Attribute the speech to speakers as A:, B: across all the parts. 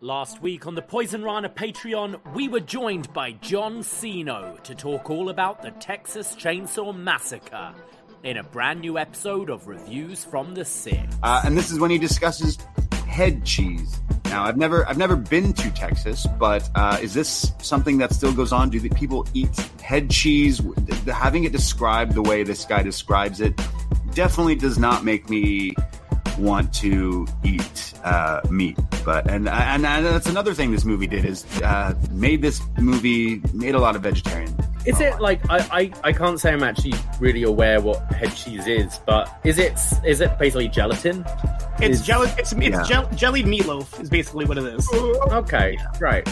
A: Last week on the Poisonrana Patreon, we were joined by John Cena to talk all about the Texas Chainsaw Massacre in a brand new episode of Reviews from the Six.
B: And this is when he discusses head cheese. Now, I've never been to Texas, but is this something that still goes on? Do people eat head cheese? Having it described the way this guy describes it definitely does not make me want to eat meat. But and that's another thing this movie did is made a lot of vegetarian.
C: Is it like I can't say I'm actually really aware what head cheese is, but is it basically gelatin?
D: It's jellied meatloaf is basically what it is.
C: Okay, right.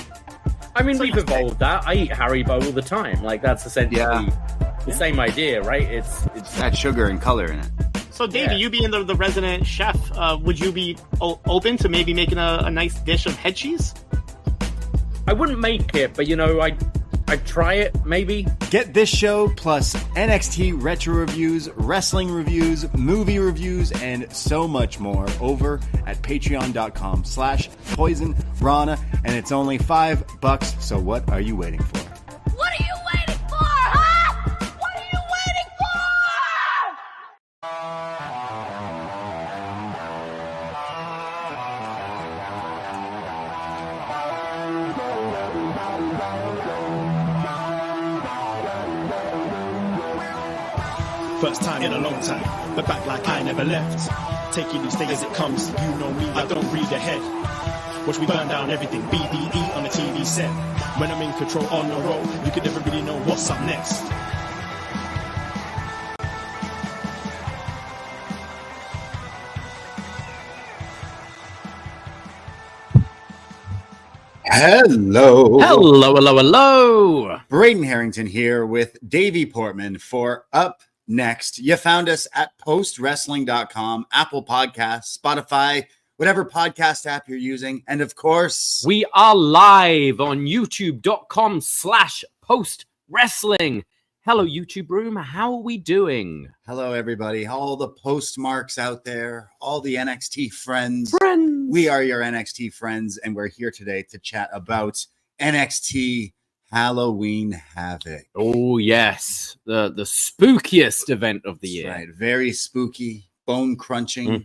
C: I mean, we've evolved that. I eat Haribo all the time. Like that's essentially the same idea, right? It's
B: got sugar and color in it.
D: So, Davey, you being the resident chef, would you be open to maybe making a nice dish of head cheese?
C: I wouldn't make it, but I'd try it, maybe.
E: Get this show plus NXT retro reviews, wrestling reviews, movie reviews, and so much more over at patreon.com/poisonrana, and it's only $5, so what are you waiting for?
F: What are you waiting for, huh? What are you waiting for?
G: First time in a long time, but back like I never left. Taking each day as it comes, you know me, I don't read ahead. Watch me burn down everything, BDE on the TV set. When I'm in control on the road, you could never really know what's up next.
B: Hello. Braden Herrington here with Davie Portman for upNXT. You found us at postwrestling.com, Apple Podcasts, Spotify, whatever podcast app you're using. And of course,
C: we are live on youtube.com/postwrestling. Hello, YouTube room. How are we doing?
B: Hello, everybody. All the postmarks out there, all the NXT friends. We are your NXT friends, and we're here today to chat about NXT Halloween Havoc.
C: Oh, yes. The spookiest event of the year.
B: Right. Very spooky, bone crunching,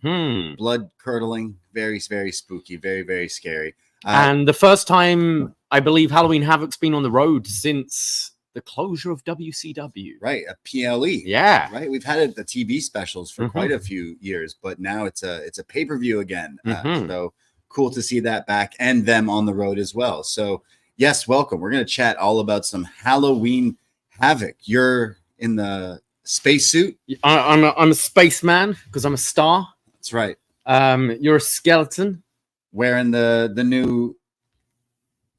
B: blood curdling. Very, very spooky. Very, very scary.
C: And the first time, I believe, Halloween Havoc's been on the road since the closure of WCW.
B: Right. A PLE.
C: Yeah.
B: Right. We've had the TV specials for quite a few years, but now it's a pay-per-view again. So cool to see that back and them on the road as well. So yes, welcome. We're going to chat all about some Halloween Havoc. You're in the spacesuit.
C: I'm a spaceman because I'm a star.
B: That's right.
C: You're a skeleton.
B: Wearing the new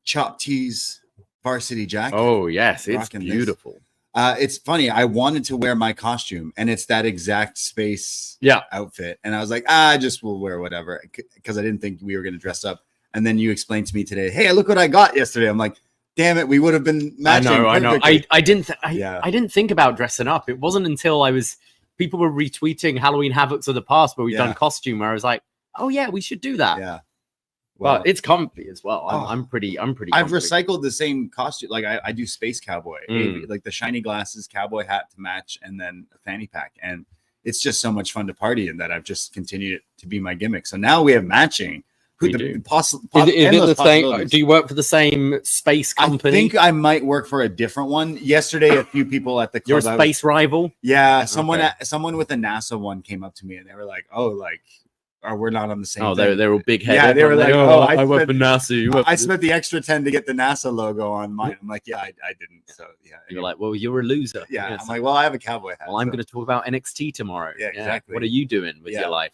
B: Chop Tees varsity jacket.
C: Oh, yes. It's beautiful.
B: It's funny. I wanted to wear my costume, and it's that exact space outfit. And I was like, I just will wear whatever because I didn't think we were going to dress up. And then you explained to me today, hey, look what I got yesterday. I'm like, damn it, we would have been matching.
C: I know. I didn't think about dressing up. It wasn't until people were retweeting Halloween Havocs of the past where we've done costume where I was like, oh yeah, we should do that.
B: Yeah.
C: Well, but it's comfy as well. I'm pretty comfy.
B: I've recycled the same costume. Like I do space cowboy, like the shiny glasses, cowboy hat to match, and then a fanny pack. And it's just so much fun to party in that I've just continued it to be my gimmick. So now we have matching.
C: Is it the same? Do you work for the same space company?
B: I think I might work for a different one. Yesterday, a few people at the club.
C: You're a space rival?
B: Yeah. Someone with a NASA one came up to me and they were like, we're not on the same.
C: Oh, they're all big headed.
B: Yeah, they were like,
C: I work for NASA.
B: I spent the extra 10 to get the NASA logo on mine. I'm like, I didn't. So yeah.
C: You're like, well, you're a loser.
B: Yeah. Yes. I'm like, well, I have a cowboy hat.
C: Well, I'm going to talk about NXT tomorrow.
B: Yeah, exactly.
C: What are you doing with your life?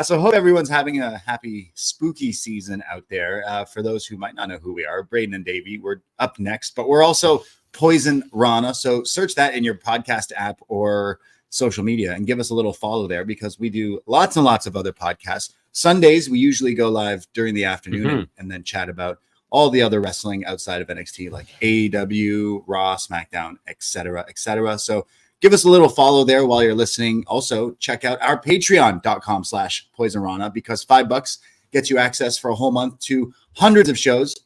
B: So hope everyone's having a happy spooky season out there. For those who might not know who we are, Braden and Davie, we're upNXT, but we're also Poisonrana. So search that in your podcast app or social media and give us a little follow there because we do lots and lots of other podcasts. Sundays, we usually go live during the afternoon and then chat about all the other wrestling outside of NXT like AEW, Raw, SmackDown, etc., etc. So give us a little follow there while you're listening. Also, check out our patreon.com/Poisonrana because $5 gets you access for a whole month to hundreds of shows,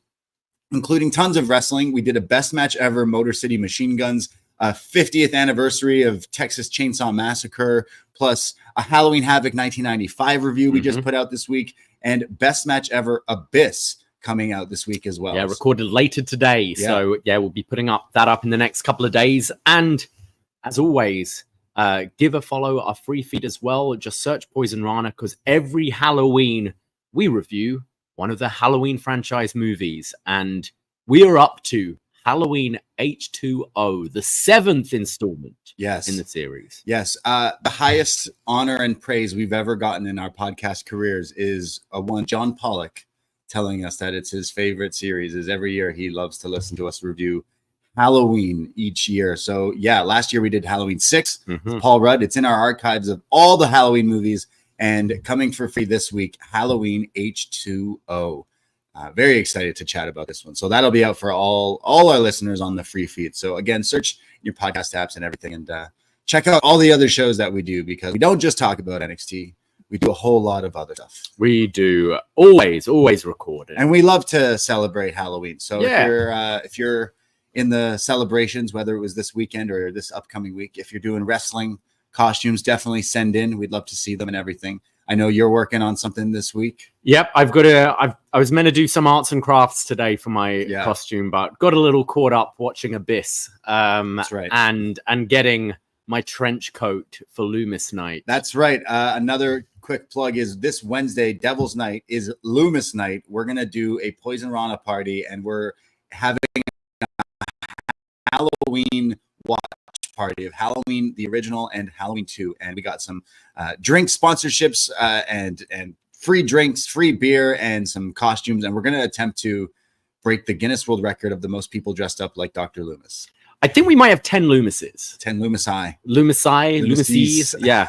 B: including tons of wrestling. We did a best match ever, Motor City Machine Guns, 50th anniversary of Texas Chainsaw Massacre, plus a Halloween Havoc 1995 review we just put out this week, and best match ever, Abyss, coming out this week as well.
C: Yeah, recorded later today. Yeah. So yeah, we'll be putting that up in the next couple of days. And as always, give a follow our free feed as well. Just search Poison Rana, because every Halloween we review one of the Halloween franchise movies, and we are up to Halloween H2O, the 7th installment in the series.
B: Yes. The highest honor and praise we've ever gotten in our podcast careers is one John Pollock telling us that it's his favorite series. Is every year he loves to listen to us review Halloween each year. So yeah, last year we did Halloween 6 with Paul Rudd. It's in our archives of all the Halloween movies, and coming for free this week, Halloween H2O. Very excited to chat about this one. So that'll be out for all our listeners on the free feed. So again, search your podcast apps and everything, and check out all the other shows that we do, because we don't just talk about NXT. We do a whole lot of other stuff.
C: We do always record it.
B: And we love to celebrate Halloween. So if you're in the celebrations, whether it was this weekend or this upcoming week, if you're doing wrestling costumes, definitely send in. We'd love to see them and everything. I know you're working on something this week.
C: Yep, I was meant to do some arts and crafts today for my costume, but got a little caught up watching Abyss.
B: That's right.
C: And getting my trench coat for Loomis Night.
B: That's right. Another quick plug is this Wednesday, Devil's Night, is Loomis Night. We're going to do a Poison Rana party, and we're having a Halloween watch party of Halloween the original and Halloween 2, and we got some drink sponsorships and free drinks, free beer, and some costumes, and we're going to attempt to break the Guinness World Record of the most people dressed up like Dr. Loomis.
C: I think we might have 10 Loomises.
B: 10 Loomis-I.
C: Loomises. Yeah.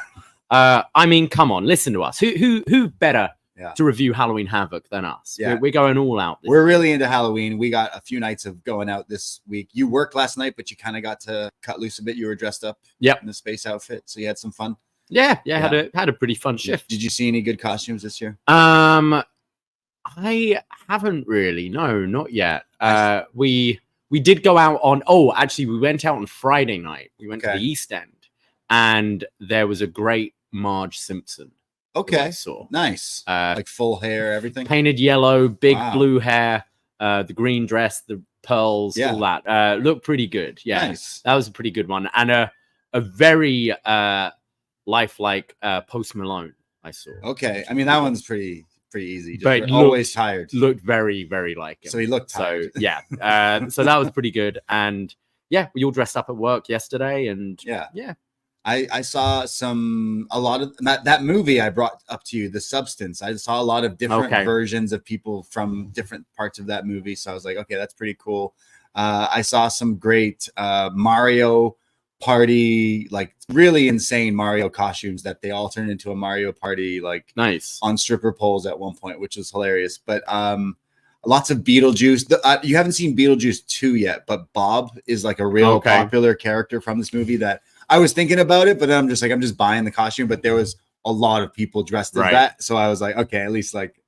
C: I mean, come on, listen to us. Who better to review Halloween Havoc than us?
B: Yeah.
C: We're going all out.
B: We're really into Halloween. We got a few nights of going out this week. You worked last night, but you kind of got to cut loose a bit. You were dressed up in the space outfit, so you had some fun. Yeah.
C: Had a pretty fun shift.
B: Did you see any good costumes this year?
C: I haven't really. No, not yet. We did go out on. Oh, actually, we went out on Friday night. We went to the East End, and there was a great Marge Simpson.
B: Okay, nice. Like full hair, everything
C: painted yellow, big blue hair, the green dress, the pearls, all that. Looked pretty good. Yeah, nice. That was a pretty good one, and a very lifelike Post Malone I saw.
B: Okay, I mean that one's pretty easy. But always tired.
C: Looked very like him.
B: So he looked tired.
C: So yeah, so that was pretty good, and yeah, we all dressed up at work yesterday, and yeah.
B: I saw a lot of that movie I brought up to you, The Substance. I saw a lot of different versions of people from different parts of that movie. So I was like, okay, that's pretty cool. I saw some great Mario Party, like really insane Mario costumes that they all turned into a Mario Party, like
C: nice
B: on stripper poles at one point, which was hilarious. But lots of Beetlejuice. You haven't seen Beetlejuice 2 yet, but Bob is like a real popular character from this movie that I was thinking about it, but I'm just buying the costume. But there was a lot of people dressed as that. So I was like, okay, at least like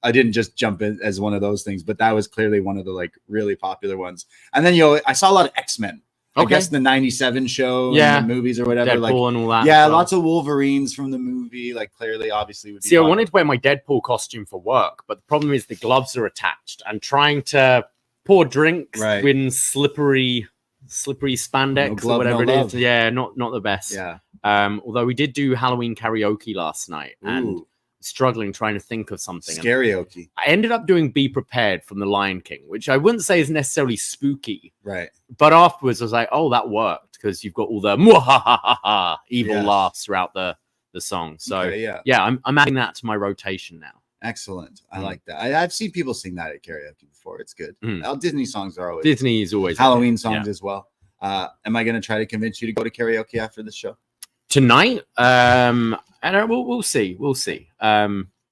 B: I didn't just jump in as one of those things, but that was clearly one of the like really popular ones. And then, I saw a lot of X-Men. I guess the 97 show, the movies or whatever.
C: Deadpool
B: like,
C: and all that.
B: Yeah, lots of Wolverines from the movie. Like clearly, obviously, would be.
C: See, I wanted to wear my Deadpool costume for work, but the problem is the gloves are attached, and trying to pour drinks in slippery spandex or whatever it is. Yeah, not the best.
B: Yeah.
C: Although we did do Halloween karaoke last night, and struggling trying to think of something.
B: Karaoke.
C: I ended up doing Be Prepared from The Lion King, which I wouldn't say is necessarily spooky.
B: Right.
C: But afterwards I was like, oh, that worked, because you've got all the mwahahaha evil laughs throughout the song. So I'm adding that to my rotation now.
B: Excellent. I like that. I've seen people sing that at karaoke before. It's good. Disney songs are always
C: Disney is always
B: Halloween songs as well. Am I going to try to convince you to go to karaoke after this show?
C: Tonight? We'll see.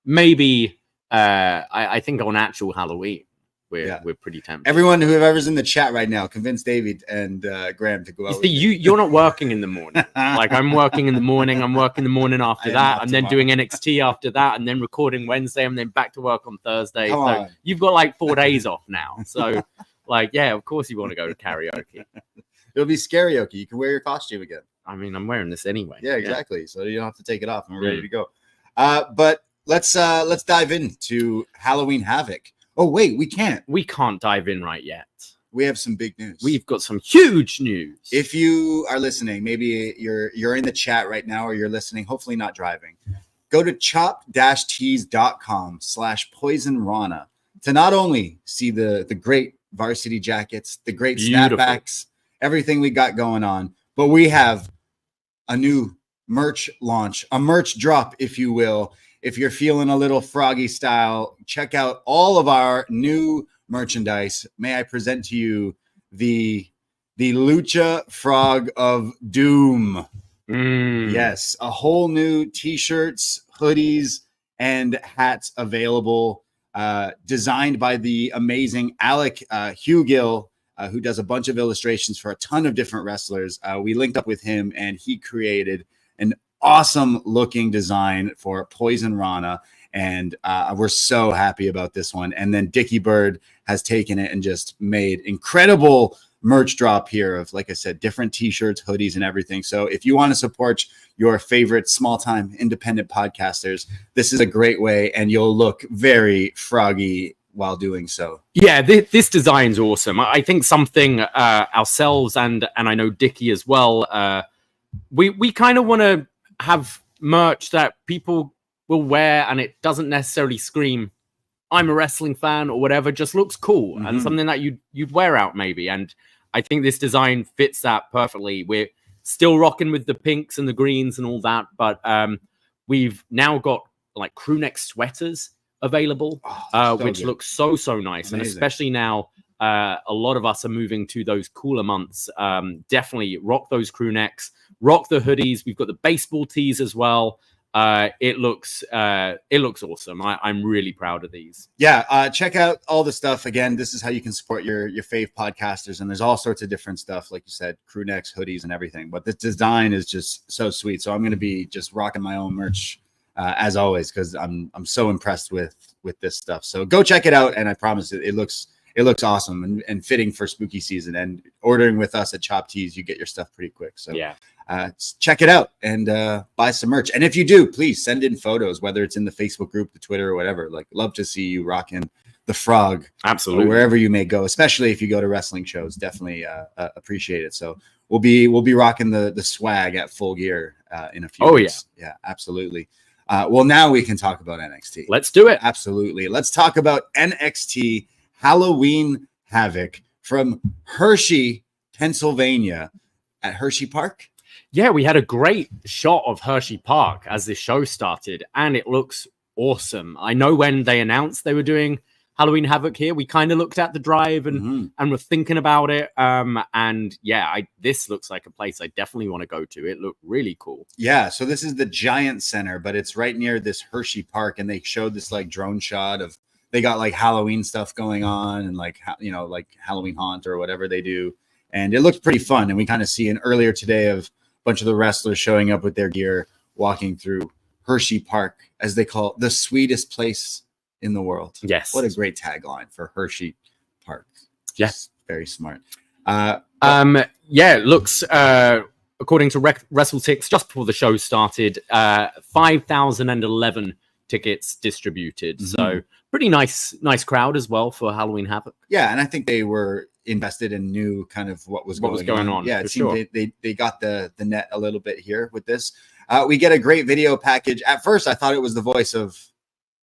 C: Maybe I think on actual Halloween. we're pretty tempted.
B: Everyone whoever's in the chat right now, convince David and Graham to go out.
C: You're not working in the morning. Like I'm working in the morning. I'm working the morning after that. I'm then doing NXT after that, and then recording Wednesday, and then back to work on Thursday. So you've got like 4 days off now. So like, yeah, of course you want to go to karaoke.
B: It'll be karaoke. You can wear your costume again.
C: I mean, I'm wearing this anyway.
B: Yeah, exactly. Yeah. So you don't have to take it off. I'm ready to go. But let's dive into Halloween Havoc. Oh wait, we can't.
C: We can't dive in right yet.
B: We have some big news.
C: We've got some huge news.
B: If you are listening, maybe you're in the chat right now, or you're listening. Hopefully not driving. Go to chop-tees.com/PoisonRana to not only see the great varsity jackets, the great snapbacks, everything we got going on, but we have a new merch launch, a merch drop, if you will. If you're feeling a little froggy style, check out all of our new merchandise. May I present to you the Lucha Frog of Doom. Yes, a whole new t-shirts, hoodies, and hats available, designed by the amazing Alec Hugill, who does a bunch of illustrations for a ton of different wrestlers. We linked up with him, and he created an awesome looking design for Poisonrana, and we're so happy about this one. And then Dickie Bird has taken it and just made incredible merch drop here of, like I said, different t-shirts, hoodies, and everything. So if you want to support your favorite small-time independent podcasters, this is a great way, and you'll look very froggy while doing so.
C: Yeah, this design's awesome. I think something ourselves and I know Dickie as well, we kind of want to have merch that people will wear, and it doesn't necessarily scream I'm a wrestling fan or whatever, just looks cool and something that you'd wear out maybe. And I think this design fits that perfectly. We're still rocking with the pinks and the greens and all that, but we've now got like crew neck sweaters available, which looks so nice. Amazing. And especially now a lot of us are moving to those cooler months. Definitely rock those crew necks, rock the hoodies. We've got the baseball tees as well. It looks awesome. I'm really proud of these.
B: Yeah, check out all the stuff. Again, this is how you can support your fave podcasters, and there's all sorts of different stuff, like you said, crew necks, hoodies, and everything. But this design is just so sweet. So I'm going to be just rocking my own merch as always, because I'm so impressed with this stuff. So go check it out, and I promise it looks awesome and fitting for spooky season. And ordering with us at Chop Tees, you get your stuff pretty quick. So yeah. Check it out and buy some merch. And if you do, please send in photos, whether it's in the Facebook group, the Twitter, or whatever. Like, love to see you rocking the frog.
C: Absolutely.
B: Wherever you may go, especially if you go to wrestling shows, definitely appreciate it. So we'll be rocking the swag at Full Gear in a few weeks. Yeah, absolutely. Well, now we can talk about NXT.
C: Let's do it.
B: Absolutely. Let's talk about NXT Halloween Havoc from Hershey, Pennsylvania, at Hershey Park.
C: Yeah, we had a great shot of Hershey Park as this show started, and it looks awesome. I know when they announced they were doing Halloween Havoc here, we kind of looked at the drive and were thinking about it. And yeah, this looks like a place I definitely want to go to. It looked really cool.
B: Yeah, so this is the Giant Center, but it's right near this Hershey Park, and they showed this like drone shot of, they got like Halloween stuff going on, and like, you know, like Halloween Haunt or whatever they do. And it looked pretty fun. And we kind of see an earlier today of bunch of the wrestlers showing up with their gear, walking through Hershey Park, as they call it, the sweetest place in the world.
C: Yes.
B: What a great tagline for Hershey Park.
C: Yes.
B: Very smart.
C: Yeah, it looks, according to WrestleTix, just before the show started, 5,011 tickets distributed. So pretty nice crowd as well for Halloween Havoc.
B: Yeah, and I think they were invested and knew kind of what was going on. Yeah, it seemed they got the net a little bit here with this. We get a great video package. At first, I thought it was the voice of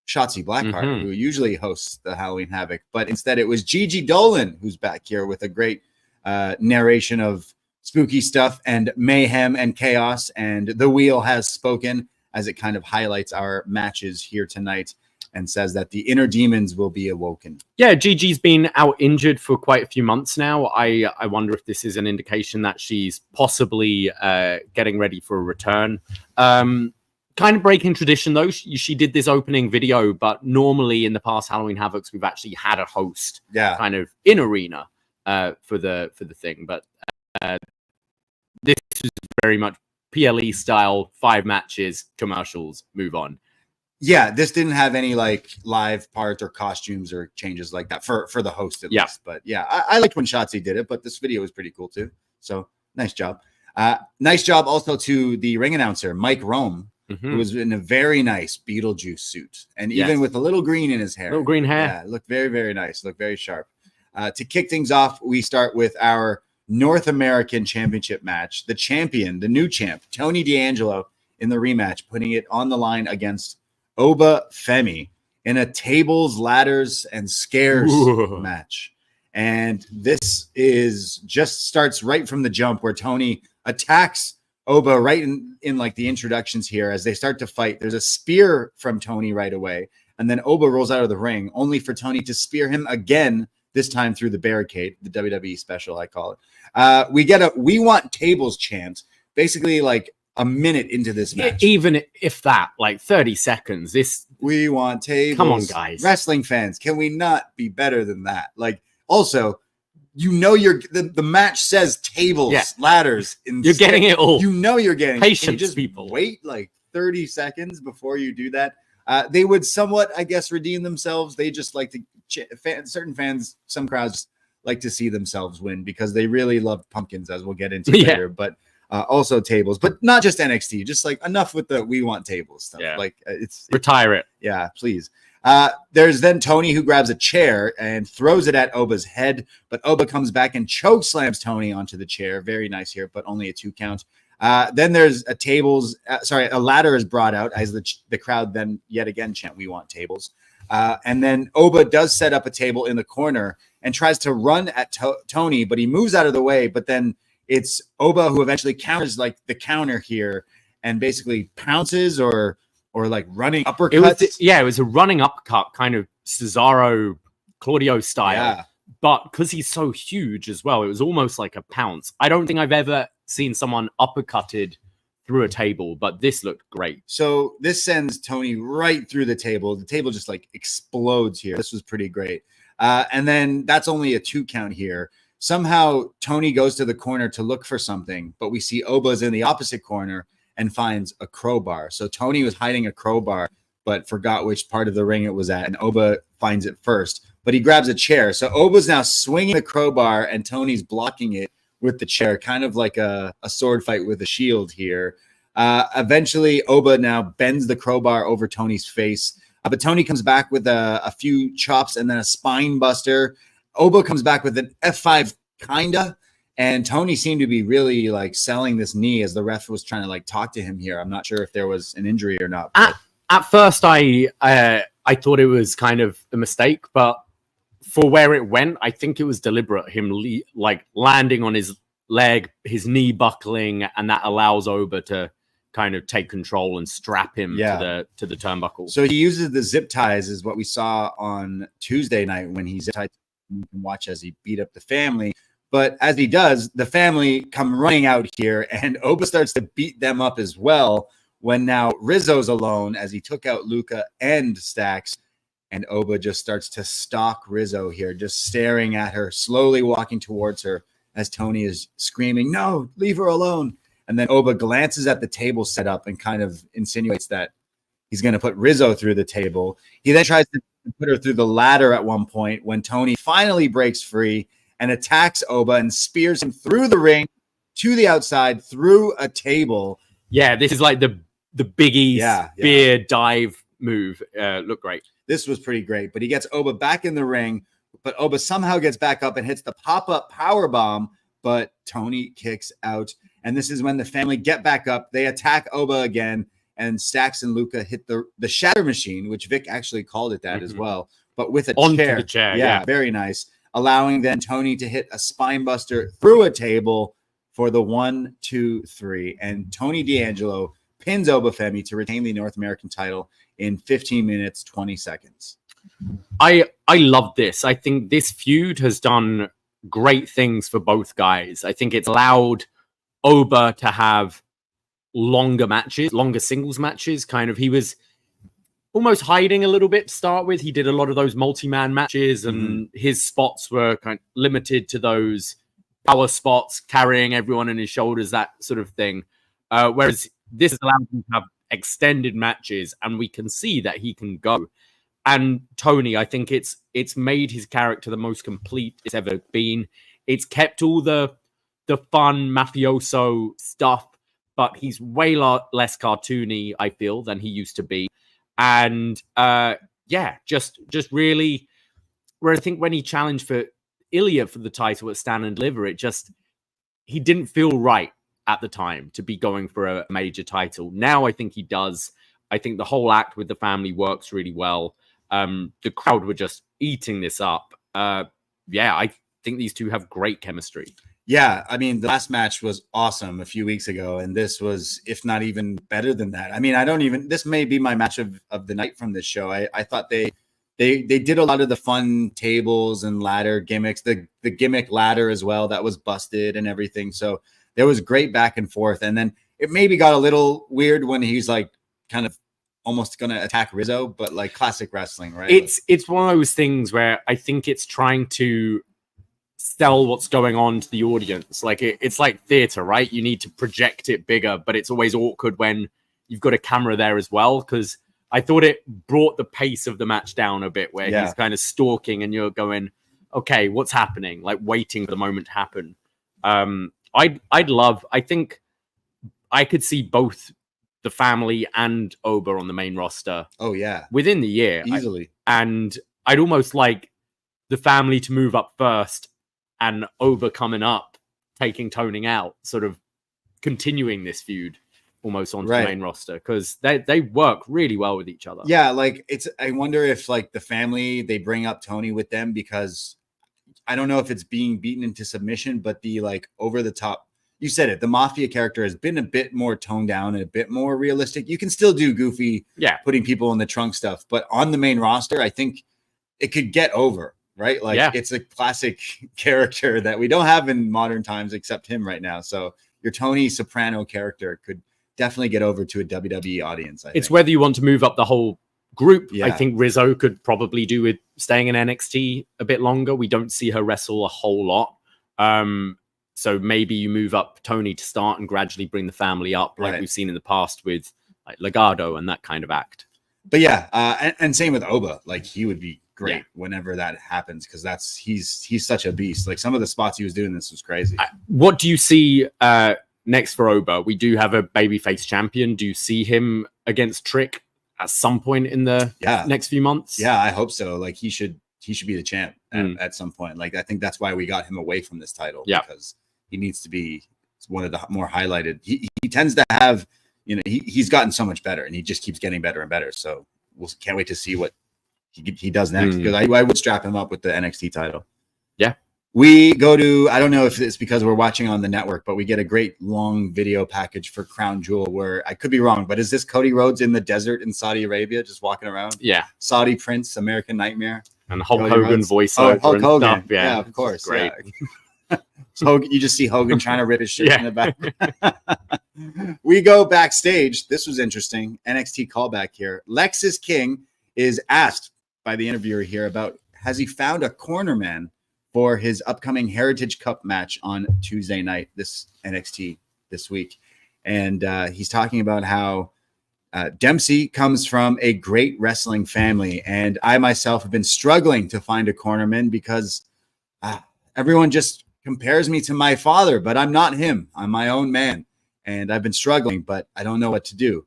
B: Shotzi Blackheart, who usually hosts the Halloween Havoc, but instead it was Gigi Dolan, who's back here with a great narration of spooky stuff and mayhem and chaos. And the wheel has spoken, as it kind of highlights our matches here tonight, and says that the inner demons will be awoken. Yeah,
C: Gigi's been out injured for quite a few months now. I wonder if this is an indication that she's possibly getting ready for a return. kind of breaking tradition, though. She did this opening video, but normally in the past Halloween Havocs, we've actually had a host kind of in arena for the thing. But this is very much PLE style, 5 matches, commercials, move on.
B: Yeah, this didn't have any like live parts or costumes or changes like that for the host at least. But yeah, I liked when Shotzi did it, but this video was pretty cool too. So nice job. Nice job also to the ring announcer, Mike Rome, who was in a very nice Beetlejuice suit. And even with a little green in his hair.
C: Little green hair.
B: Yeah, looked very, very nice. Looked very sharp. To kick things off, we start with our North American Championship match. The champion, the new champ, Tony D'Angelo in the rematch, putting it on the line against Oba Femi in a tables, ladders, and scares match. And this is just starts right from the jump where Tony attacks Oba right in like the introductions here as they start to fight. There's a spear from Tony right away. And then Oba rolls out of the ring only for Tony to spear him again, this time through the barricade, the WWE special, I call it. We get a "We Want Tables" chant, basically like a minute into this match.
C: Even if that, like 30 seconds, this
B: "We Want Tables."
C: Come on, guys.
B: Wrestling fans, can we not be better than that? Like, also, the match says tables, ladders.
C: You're getting it all.
B: You know you're getting
C: patience,
B: just
C: people.
B: Wait like 30 seconds before you do that. They would somewhat, I guess, redeem themselves. They just like to certain fans, some crowds like to see themselves win because they really love pumpkins, as we'll get into later. But also tables, but not just NXT. Just like enough with the "We Want Tables" stuff.
C: Yeah.
B: Like it's
C: retire it.
B: Yeah, please. There's then Tony who grabs a chair and throws it at Oba's head, but Oba comes back and choke slams Tony onto the chair. Very nice here, but only a 2 count. Then there's a ladder is brought out as the crowd then yet again chant "We Want Tables." And then Oba does set up a table in the corner and tries to run at Tony, but he moves out of the way. But then it's Oba who eventually counters like the counter here and basically pounces or like running uppercut.
C: It was a running uppercut, kind of Cesaro, Claudio style. Yeah. But because he's so huge as well, it was almost like a pounce. I don't think I've ever seen someone uppercutted through a table, but this looked great.
B: So this sends Tony right through the table. The table just like explodes here. This was pretty great. And then that's only a 2 count here. Somehow Tony goes to the corner to look for something, but we see Oba's in the opposite corner and finds a crowbar. So Tony was hiding a crowbar, but forgot which part of the ring it was at, and Oba finds it first. But he grabs a chair. So Oba's now swinging the crowbar, and Tony's blocking it with the chair, kind of like a sword fight with a shield here. Eventually, Oba now bends the crowbar over Tony's face. But Tony comes back with a few chops and then a spine buster. Oba comes back with an F5 kinda. And Tony seemed to be really like selling this knee as the ref was trying to like talk to him here. I'm not sure if there was an injury or not.
C: At first, I thought it was kind of a mistake, but for where it went, I think it was deliberate. Him like landing on his leg, his knee buckling, and that allows Oba to kind of take control and strap him to the turnbuckle.
B: So he uses the zip ties, is what we saw on Tuesday night when he zip tied. You can watch as he beat up the family. But as he does, the family come running out here, and Oba starts to beat them up as well when now Rizzo's alone as he took out Luca and Stax, and Oba just starts to stalk Rizzo here, just staring at her, slowly walking towards her as Tony is screaming, "No, leave her alone." And then Oba glances at the table set up and kind of insinuates that he's going to put Rizzo through the table. He then tries to put her through the ladder at one point when Tony finally breaks free and attacks Oba and spears him through the ring to the outside through a table.
C: Yeah, this is like the Biggie spear dive move. Looked great.
B: This was pretty great, but he gets Oba back in the ring, but Oba somehow gets back up and hits the pop-up power bomb, but Tony kicks out. And this is when the family get back up. They attack Oba again, and Stax and Luca hit the shatter machine, which Vic actually called it that as well, but with a chair.
C: The chair.
B: Yeah, very nice. Allowing then Tony to hit a spine buster through a table for the 1, 2, 3. And Tony D'Angelo pins Oba Femi to retain the North American title in 15 minutes, 20 seconds.
C: I love this. I think this feud has done great things for both guys. I think it's allowed Oba to have longer matches, longer singles matches. Kind of, he was almost hiding a little bit to start with. He did a lot of those multi-man matches, and his spots were kind of limited to those power spots, carrying everyone on his shoulders, that sort of thing. Whereas this allows him to have extended matches, and we can see that he can go. And Tony, I think it's made his character the most complete it's ever been. It's kept all the fun mafioso stuff, but he's way less cartoony, I feel, than he used to be. And just really, where I think when he challenged for Ilya for the title at Stand and Deliver, he didn't feel right at the time to be going for a major title. Now I think he does. I think the whole act with the family works really well. The crowd were just eating this up. I think these two have great chemistry.
B: Yeah, I mean, the last match was awesome a few weeks ago, and this was, if not even better than that. I mean, this may be my match of the night from this show. I thought they did a lot of the fun tables and ladder gimmicks, the gimmick ladder as well, that was busted and everything. So there was great back and forth. And then it maybe got a little weird when he's like kind of almost going to attack Rizzo, but like classic wrestling, right?
C: It's one of those things where I think it's trying to sell what's going on to the audience. Like it's like theater, right? You need to project it bigger, but it's always awkward when you've got a camera there as well, because I thought it brought the pace of the match down a bit, where he's kind of stalking and you're going, okay, what's happening? Like waiting for the moment to happen. I think I could see both the family and Oba on the main roster.
B: Oh yeah,
C: within the year
B: easily.
C: And I'd almost like the family to move up first, and Oba coming up, taking Toning out, sort of continuing this feud almost onto the main roster, because they work really well with each other.
B: Yeah, like I wonder if like the family, they bring up Tony with them, because I don't know if it's being beaten into submission, but the like over the top, you said it, the Mafia character has been a bit more toned down and a bit more realistic. You can still do goofy, putting people in the trunk stuff, but on the main roster, I think it could get over, right? Like it's a classic character that we don't have in modern times except him right now. So your Tony Soprano character could definitely get over to a WWE audience.
C: It's whether you want to move up the whole group. I think Rizzo could probably do with staying in NXT a bit longer. We don't see her wrestle a whole lot. So maybe you move up Tony to start and gradually bring the family up, like we've seen in the past with like Legado and that kind of act.
B: But yeah, and same with Oba. Like he would be great whenever that happens, because he's such a beast. Like some of the spots he was doing, this was crazy.
C: What do you see next for Oba? We do have a babyface champion. Do you see him against Trick at some point in the next few months?
B: Yeah, I hope so. Like he should be the champ at some point. Like I think that's why we got him away from this title, because he needs to be one of the more highlighted. He tends to have, he's gotten so much better, and he just keeps getting better and better. So can't wait to see what he does next, because I would strap him up with the NXT title.
C: Yeah.
B: We go to, I don't know if it's because we're watching on the network, but we get a great long video package for Crown Jewel, where I could be wrong, but is this Cody Rhodes in the desert in Saudi Arabia just walking around?
C: Yeah.
B: Saudi Prince, American Nightmare.
C: And Hulk Hogan voiceover.
B: Hulk Hogan.
C: Stuff.
B: Yeah, of course.
C: Great.
B: Yeah. So you just see Hogan trying to rip his shirt in the back. We go backstage. This was interesting. NXT callback here. Lexis King is asked by the interviewer here about, has he found a cornerman for his upcoming Heritage Cup match on Tuesday night, this NXT this week. And he's talking about how Dempsey comes from a great wrestling family. And I myself have been struggling to find a cornerman, because everyone just compares me to my father, but I'm not him. I'm my own man. And I've been struggling, but I don't know what to do.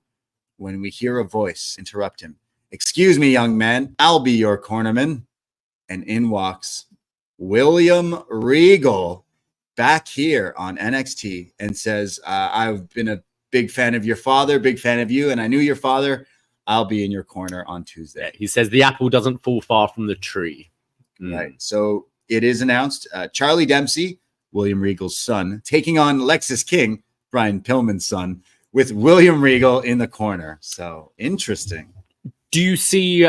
B: When we hear a voice interrupt him, "Excuse me, young man, I'll be your cornerman." And in walks William Regal back here on NXT and says, I've been a big fan of your father, big fan of you, and I knew your father. I'll be in your corner on Tuesday.
C: He says the apple doesn't fall far from the tree.
B: Right. So it is announced, Charlie Dempsey, William Regal's son, taking on Lexis King, Brian Pillman's son, with William Regal in the corner. So interesting.
C: Do you see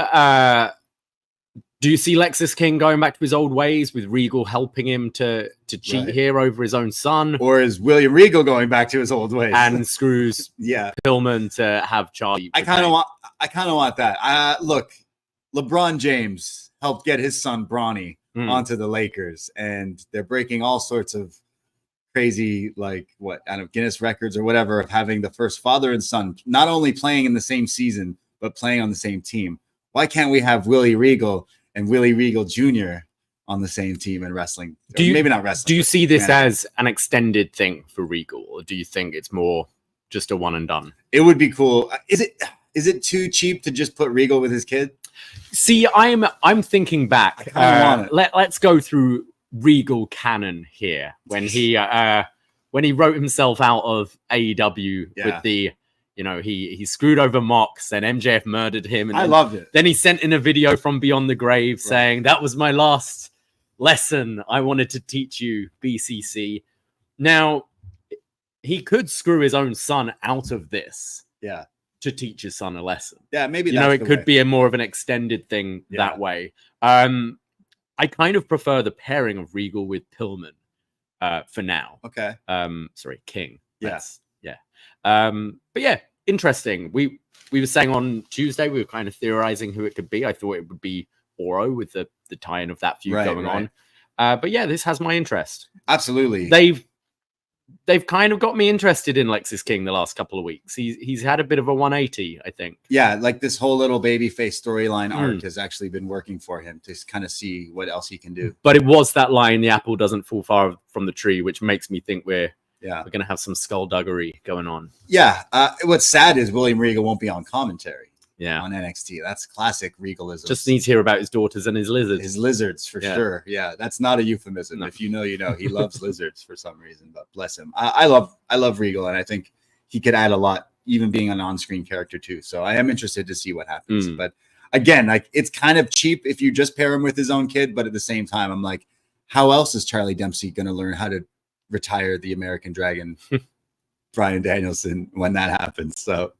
C: Do you see Lexis King going back to his old ways with Regal helping him to cheat here over his own son?
B: Or is William Regal going back to his old ways?
C: And screws Pillman to have Charlie.
B: I kind of want that. Look, LeBron James helped get his son Bronny onto the Lakers, and they're breaking all sorts of crazy, like Guinness records or whatever, of having the first father and son not only playing in the same season but playing on the same team. Why can't we have Willie Regal and Willie Regal Jr. on the same team in wrestling? Maybe not wrestling.
C: Do you see this as an extended thing for Regal, or do you think it's more just a one and done?
B: It would be cool. Is it too cheap to just put Regal with his kid?
C: See, I'm thinking back. Let's go through Regal canon here when he wrote himself out of AEW with the. He screwed over Mox, and MJF murdered him. And
B: I loved it.
C: Then he sent in a video from Beyond the Grave saying, that was my last lesson I wanted to teach you, BCC. Now, he could screw his own son out of this to teach his son a lesson.
B: Yeah, maybe
C: it could be more of an extended thing that way. I kind of prefer the pairing of Regal with Pillman for now.
B: Okay.
C: Sorry, King.
B: Yes.
C: But yeah, interesting. We were saying on Tuesday, we were kind of theorizing who it could be. I thought it would be Oro with the tie-in of that feud going on. But yeah, this has my interest.
B: Absolutely.
C: They've kind of got me interested in Lexis King the last couple of weeks. He's had a bit of a 180, I think.
B: Yeah, like this whole little babyface storyline arc has actually been working for him to kind of see what else he can do.
C: But it was that line, the apple doesn't fall far from the tree, which makes me think we're going to have some skullduggery going on.
B: Yeah. What's sad is William Regal won't be on commentary on NXT. That's classic Regalism.
C: Just needs to hear about his daughters and his lizards.
B: His lizards, for sure. Yeah, that's not a euphemism. No. If you know, you know. He loves lizards for some reason, but bless him. I love Regal, and I think he could add a lot, even being an on-screen character too. So I am interested to see what happens. But again, like, it's kind of cheap if you just pair him with his own kid, but at the same time, I'm like, how else is Charlie Dempsey going to learn how to retire the American Dragon, Bryan Danielson, when that happens? So,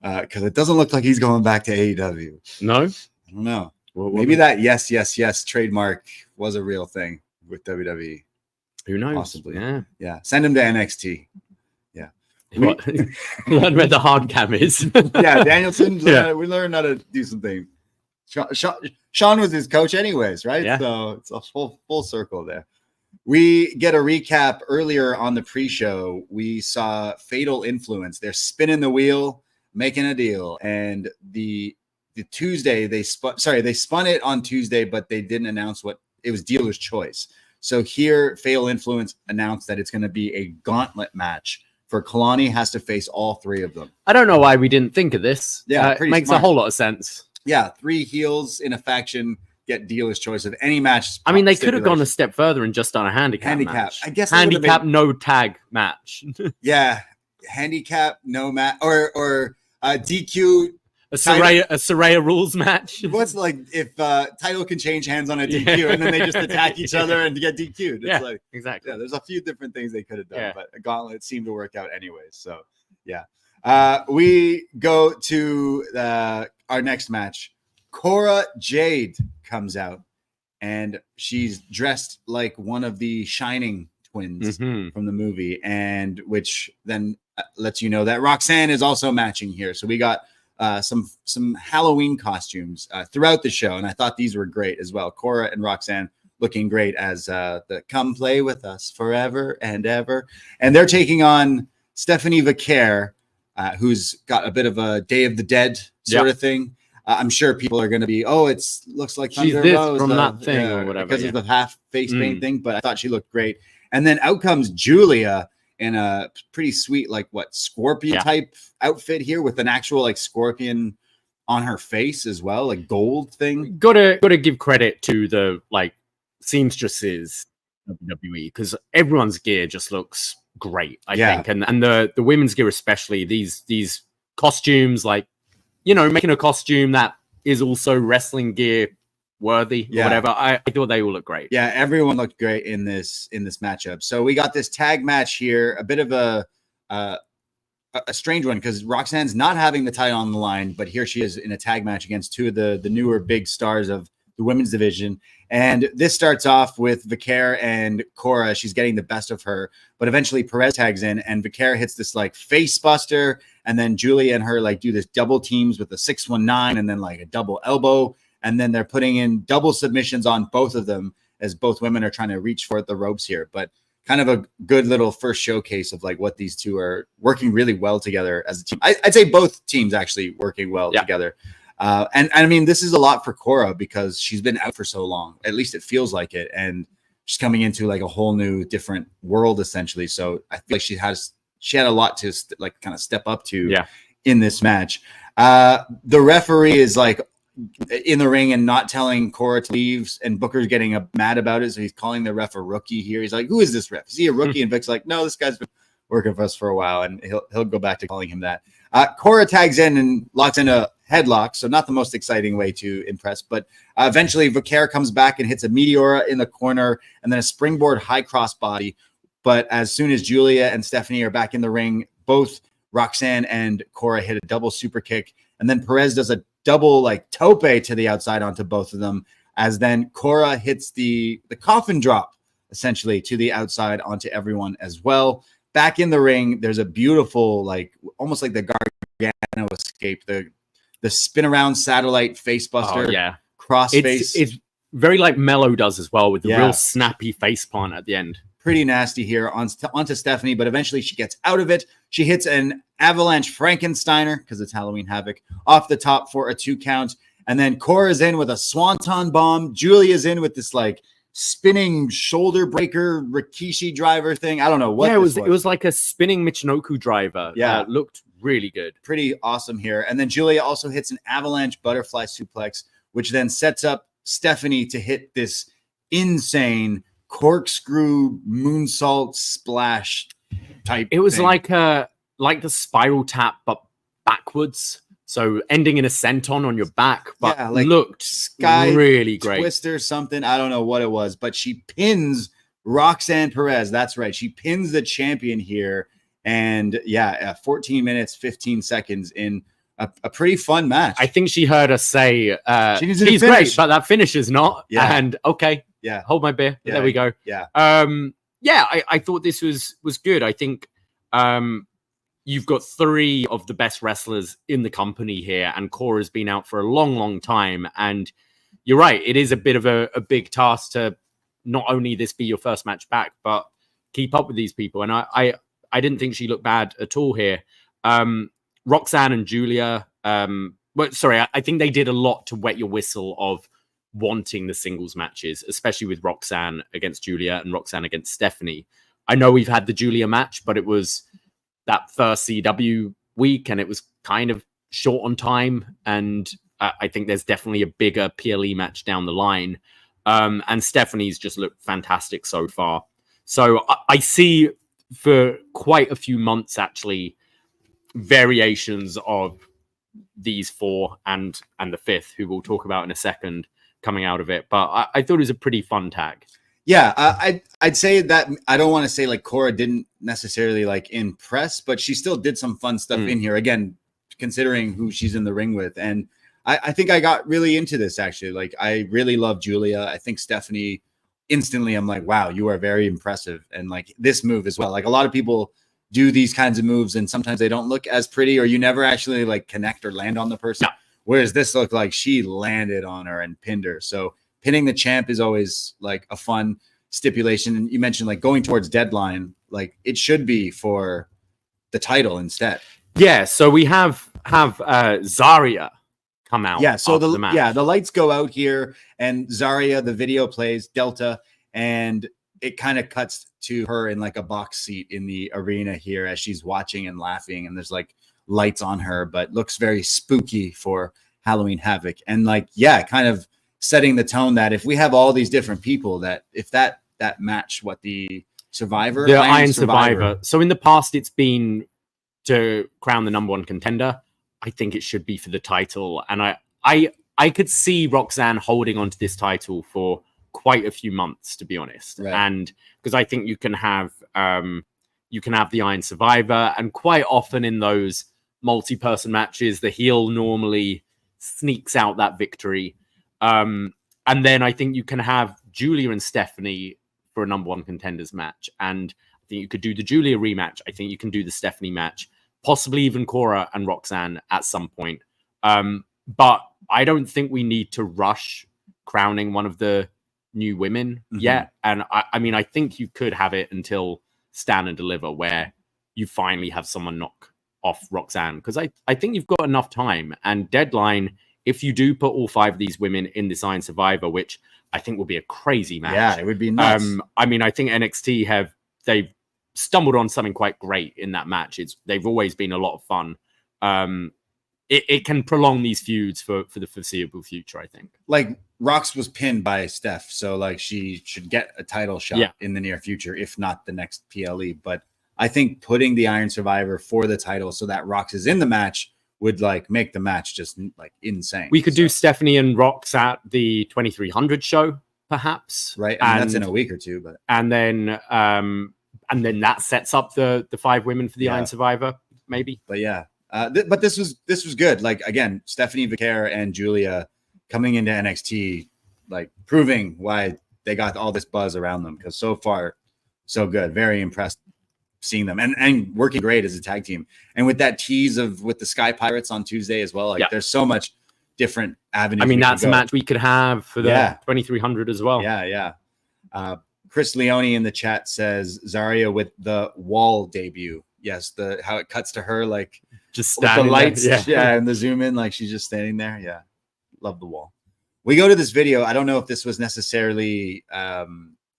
B: because it doesn't look like he's going back to AEW.
C: No,
B: I don't know. Maybe that yes trademark was a real thing with WWE.
C: Who knows?
B: Possibly.
C: Yeah.
B: Send him to NXT. Yeah.
C: Learn where the hard cam is.
B: Danielson. We learned how to do something. Sean was his coach, anyways, right?
C: Yeah.
B: So it's a full circle there. We get a recap earlier on the pre-show. We saw Fatal Influence. They're spinning the wheel, making a deal. And the Tuesday, they spun it on Tuesday, but they didn't announce what it was. Dealer's choice. So here, Fatal Influence announced that it's going to be a gauntlet match for Kelani has to face all three of them.
C: I don't know why we didn't think of this.
B: Yeah,
C: it makes a whole lot of sense.
B: Yeah, 3 heels in a faction get dealer's choice of any match.
C: I mean, they could have gone a step further and just done a handicap match.
B: I guess
C: handicap no tag match.
B: Yeah, handicap no match or DQ.
C: A Saraya rules match.
B: What's like if title can change hands on a DQ and then they just attack each other and get DQ'd. It's like,
C: exactly.
B: Yeah, there's a few different things they could have done, but a gauntlet seemed to work out anyways. So yeah, we go to our next match. Cora Jade comes out and she's dressed like one of the Shining twins from the movie, and which then lets you know that Roxanne is also matching here. So we got some Halloween costumes throughout the show, and I thought these were great as well. Cora and Roxanne looking great as the come play with us forever and ever, and they're taking on Stephanie Vaqeur, who's got a bit of a Day of the Dead sort of thing. I'm sure people are going to be, it looks like
C: Thunder Rose from that thing or whatever,
B: because of the half face paint thing. But I thought she looked great. And then out comes Giulia in a pretty sweet, scorpion type outfit here with an actual scorpion on her face as well, gold thing.
C: Gotta give credit to the seamstresses WWE, because everyone's gear just looks great. I think, and the women's gear especially, these costumes, making a costume that is also wrestling gear worthy or whatever. I thought they all look great.
B: Yeah, everyone looked great in this matchup. So we got this tag match here, a bit of a strange one because Roxanne's not having the title on the line, but here she is in a tag match against two of the newer big stars of the women's division. And this starts off with Vaqeur and Cora. She's getting the best of her, but eventually Perez tags in and Vaqeur hits this like face buster. And then Giulia and her like do this double teams with a 619 and then like a double elbow. And then they're putting in double submissions on both of them as both women are trying to reach for the ropes here. But kind of a good little first showcase of like what these two are working really well together as a team. I'd say both teams actually working well together. And I mean, this is a lot for Cora because she's been out for so long. At least it feels like it. And she's coming into like a whole new different world essentially. So I feel like she had a lot to like kind of step up to in this match. The referee is like in the ring and not telling Cora to leave, and Booker's getting mad about it. So he's calling the ref a rookie here. He's like, who is this ref? Is he a rookie? And Vic's like, no, this guy's been working for us for a while. And he'll go back to calling him that. Cora tags in and locks in a headlock. So not the most exciting way to impress, but eventually Vaqeur comes back and hits a Meteora in the corner and then a springboard high cross body. But as soon as Giulia and Stephanie are back in the ring, both Roxanne and Cora hit a double super kick. And then Perez does a double like tope to the outside onto both of them, as then Cora hits the coffin drop essentially to the outside onto everyone as well. Back in the ring, there's a beautiful, like almost like the Gargano escape, the spin around satellite face buster, cross face.
C: It's very like Mello does as well with the real snappy face plant at the end.
B: Pretty nasty here onto Stephanie, but eventually she gets out of it. She hits an avalanche Frankensteiner because it's Halloween Havoc off the top for a 2 count. And then Cora's in with a swanton bomb. Giulia's in with this like spinning shoulder breaker Rikishi driver thing. I don't know what.
C: Yeah, it was like a spinning Michinoku driver. Yeah, looked really good.
B: Pretty awesome here. And then Giulia also hits an avalanche butterfly suplex, which then sets up Stephanie to hit this insane corkscrew moonsault splash type.
C: It was
B: thing.
C: like the spiral tap, but backwards. So ending in a senton on your back, but like looked sky really great.
B: Twister something. I don't know what it was, but she pins Roxanne Perez. That's right. She pins the champion here. And 14 minutes, 15 seconds in a pretty fun match.
C: I think she heard us say, she's great, but that finish is not.
B: Yeah.
C: And okay.
B: Yeah.
C: Hold my beer.
B: Yeah.
C: There we go.
B: Yeah.
C: I thought this was good. I think you've got 3 of the best wrestlers in the company here, and Cora's been out for a long, long time. And you're right. It is a bit of a big task to not only this be your first match back, but keep up with these people. And I didn't think she looked bad at all here. Roxanne and Giulia, I think they did a lot to wet your whistle of wanting the singles matches, especially with Roxanne against Giulia and Roxanne against Stephanie. I know we've had the Giulia match, but it was that first CW week and it was kind of short on time. And I think there's definitely a bigger PLE match down the line. And Stephanie's just looked fantastic so far. So I see for quite a few months, actually, variations of these 4 and the 5th, who we'll talk about in a second, coming out of it. But I thought it was a pretty fun tag.
B: Yeah, I'd say that I don't want to say like Cora didn't necessarily like impress, but she still did some fun stuff in here. Again, considering who she's in the ring with. And I think I got really into this, actually. Like, I really love Giulia. I think Stephanie, instantly, I'm like, wow, you are very impressive. And like this move as well. Like a lot of people do these kinds of moves and sometimes they don't look as pretty, or you never actually like connect or land on the person. No. Whereas this looked like she landed on her and pinned her. So pinning the champ is always like a fun stipulation. And you mentioned like going towards deadline, like it should be for the title instead.
C: Yeah. So we have Zarya come out.
B: Yeah. So the lights go out here and Zarya, the video plays Delta, and it kind of cuts to her in like a box seat in the arena here as she's watching and laughing. And there's like lights on her, but looks very spooky for Halloween Havoc. And like, yeah, kind of setting the tone that if we have all these different people, that if that match, what the Survivor,
C: the Iron Survivor. So in the past, it's been to crown the number 1 contender. I think it should be for the title. And I could see Roxanne holding onto this title for quite a few months, to be honest. Right. And because I think you can have the Iron Survivor, and quite often in those multi-person matches, the heel normally sneaks out that victory. And then I think you can have Giulia and Stephanie for a number one contenders match. And I think you could do the Giulia rematch. I think you can do the Stephanie match, possibly even Cora and Roxanne at some point. But I don't think we need to rush crowning one of the new women yet. And I mean, I think you could have it until Stand and Deliver, where you finally have someone knock off Roxanne. Because I think you've got enough time. And Deadline, if you do put all 5 of these women in this Iron Survivor, which I think will be a crazy match.
B: Yeah, it would be nuts.
C: I mean, I think NXT they've stumbled on something quite great in that match. They've always been a lot of fun. It can prolong these feuds for the foreseeable future, I think.
B: Like, Rox was pinned by Steph, so like she should get a title shot in the near future, if not the next PLE. But I think putting the Iron Survivor for the title so that Rox is in the match would like make the match just like insane.
C: We could do Stephanie and Rox at the 2300 show, perhaps.
B: Right. I mean, that's in a week or two, but
C: and then that sets up the 5 women for the Iron Survivor, maybe.
B: But yeah. But this was good. Like, again, Stephanie, Vaqeur, and Giulia coming into NXT, like proving why they got all this buzz around them, because so far so good. Very impressed seeing them and working great as a tag team. And with that tease with the Sky Pirates on Tuesday as well, like there's so much different avenues.
C: I mean, that's a match we could have for the 2300 as well.
B: Yeah. Chris Leone in the chat says Zarya with the wall debut. Yes, how it cuts to her, like
C: just standing
B: the lights,
C: there.
B: and the zoom in, like she's just standing there. Yeah, love the wall. We go to this video. I don't know if this was necessarily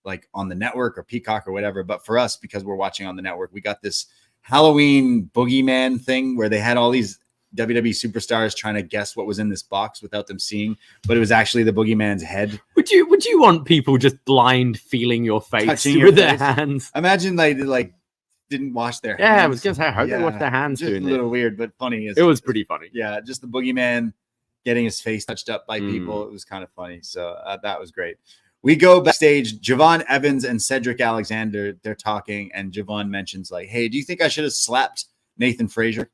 B: like on the network or Peacock or whatever, but for us, because we're watching on the network, we got this Halloween boogeyman thing where they had all these WWE superstars trying to guess what was in this box without them seeing, but it was actually the boogeyman's head.
C: Would you want people just blind feeling your face
B: Touching
C: with
B: your
C: their
B: face?
C: hands?
B: Imagine they like didn't wash their hands.
C: Yeah, I was gonna say, I hope they wash their hands
B: just
C: doing
B: a little weird, but funny.
C: It was pretty funny.
B: Yeah, just the boogeyman getting his face touched up by people. It was kind of funny. So that was great. We go backstage. Javon Evans and Cedric Alexander, they're talking, and Javon mentions like, "Hey, do you think I should have slapped Nathan Frazier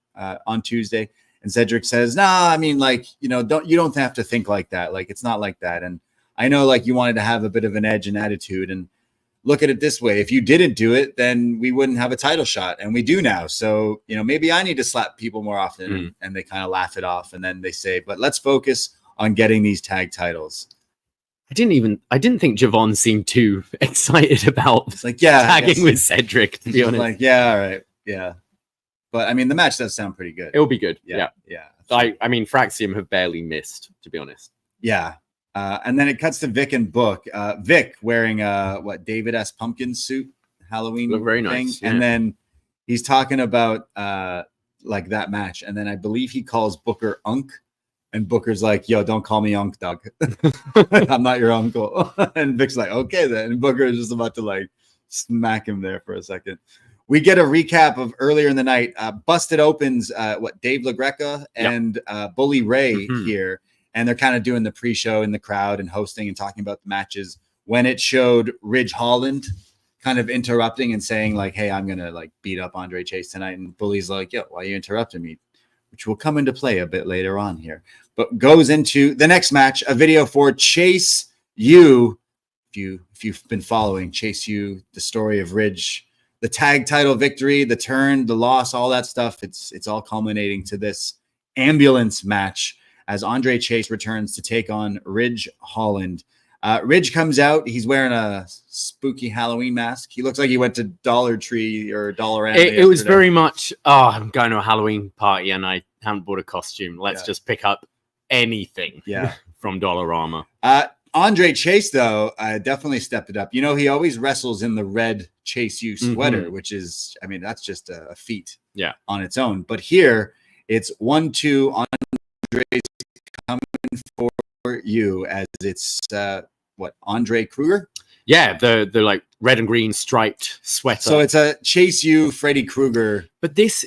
B: on Tuesday?" And Cedric says, "Nah, I mean, like, you don't have to think like that. Like, it's not like that. And I know like you wanted to have a bit of an edge and attitude, and look at it this way. If you didn't do it, then we wouldn't have a title shot, and we do now. So, maybe I need to slap people more often." And they kind of laugh it off. And then they say, "But let's focus on getting these tag titles."
C: I didn't think Javon seemed too excited about tagging with Cedric, to be honest.
B: Like, yeah, all right. Yeah. But I mean, the match does sound pretty good.
C: It'll be good. Yeah.
B: I
C: mean, Fraxium have barely missed, to be honest.
B: Yeah. And then it cuts to Vic and Book. Vic wearing David S. Pumpkin suit, Halloween
C: Look very
B: thing.
C: nice.
B: And then he's talking about like that match. And then I believe he calls Booker Unk. And Booker's like, "Yo, don't call me Unk, dog. I'm not your uncle." And Vic's like, "Okay then." And Booker is just about to like smack him there for a second. We get a recap of earlier in the night. Busted opens Dave LaGreca and Bully Ray here. And they're kind of doing the pre-show in the crowd and hosting and talking about the matches, when it showed Ridge Holland kind of interrupting and saying like, "Hey, I'm going to like beat up Andre Chase tonight." And Bully's like, "Yo, why are you interrupting me?" Which will come into play a bit later on here. But goes into the next match, a video for Chase U. If you've been following Chase U, the story of Ridge, the tag title victory, the turn, the loss, all that stuff. It's all culminating to this ambulance match as Andre Chase returns to take on Ridge Holland. Ridge comes out. He's wearing a spooky Halloween mask. He looks like he went to Dollar Tree or Dollarama.
C: It was very much, I'm going to a Halloween party and I haven't bought a costume. Let's just pick up anything from Dollarama.
B: Andre Chase, though, definitely stepped it up. He always wrestles in the red Chase U sweater, which is, I mean, that's just a feat on its own. But here, it's 1-2 Andre's coming for you, as it's Andre Kruger?
C: Yeah, the like red and green striped sweater.
B: So it's a Chase U Freddy Krueger.
C: But this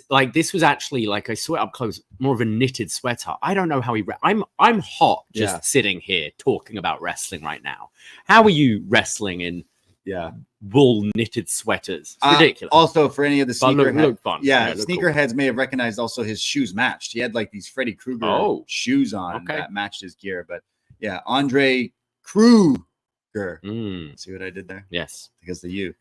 C: was actually, like, I saw it up close, more of a knitted sweater. I don't know how I'm hot just sitting here talking about wrestling right now. How are you wrestling in wool knitted sweaters? It's ridiculous.
B: Also, for any of the sneakerheads,
C: look fun.
B: Sneakerheads may have recognized also his shoes matched. He had like these Freddy Krueger shoes on that matched his gear. But yeah, Andre Kruger. See what I did there?
C: Yes.
B: Because the U.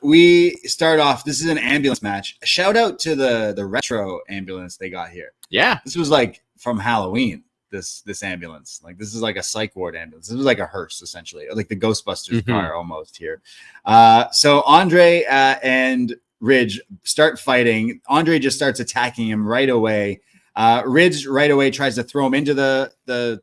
B: We start off. This is an ambulance match. A shout out to the retro ambulance they got here.
C: Yeah.
B: This was like from Halloween. This ambulance, like this is like a psych ward ambulance. This was like a hearse essentially, like the Ghostbusters car almost here. So Andre and Ridge start fighting. Andre just starts attacking him right away. Ridge right away tries to throw him into the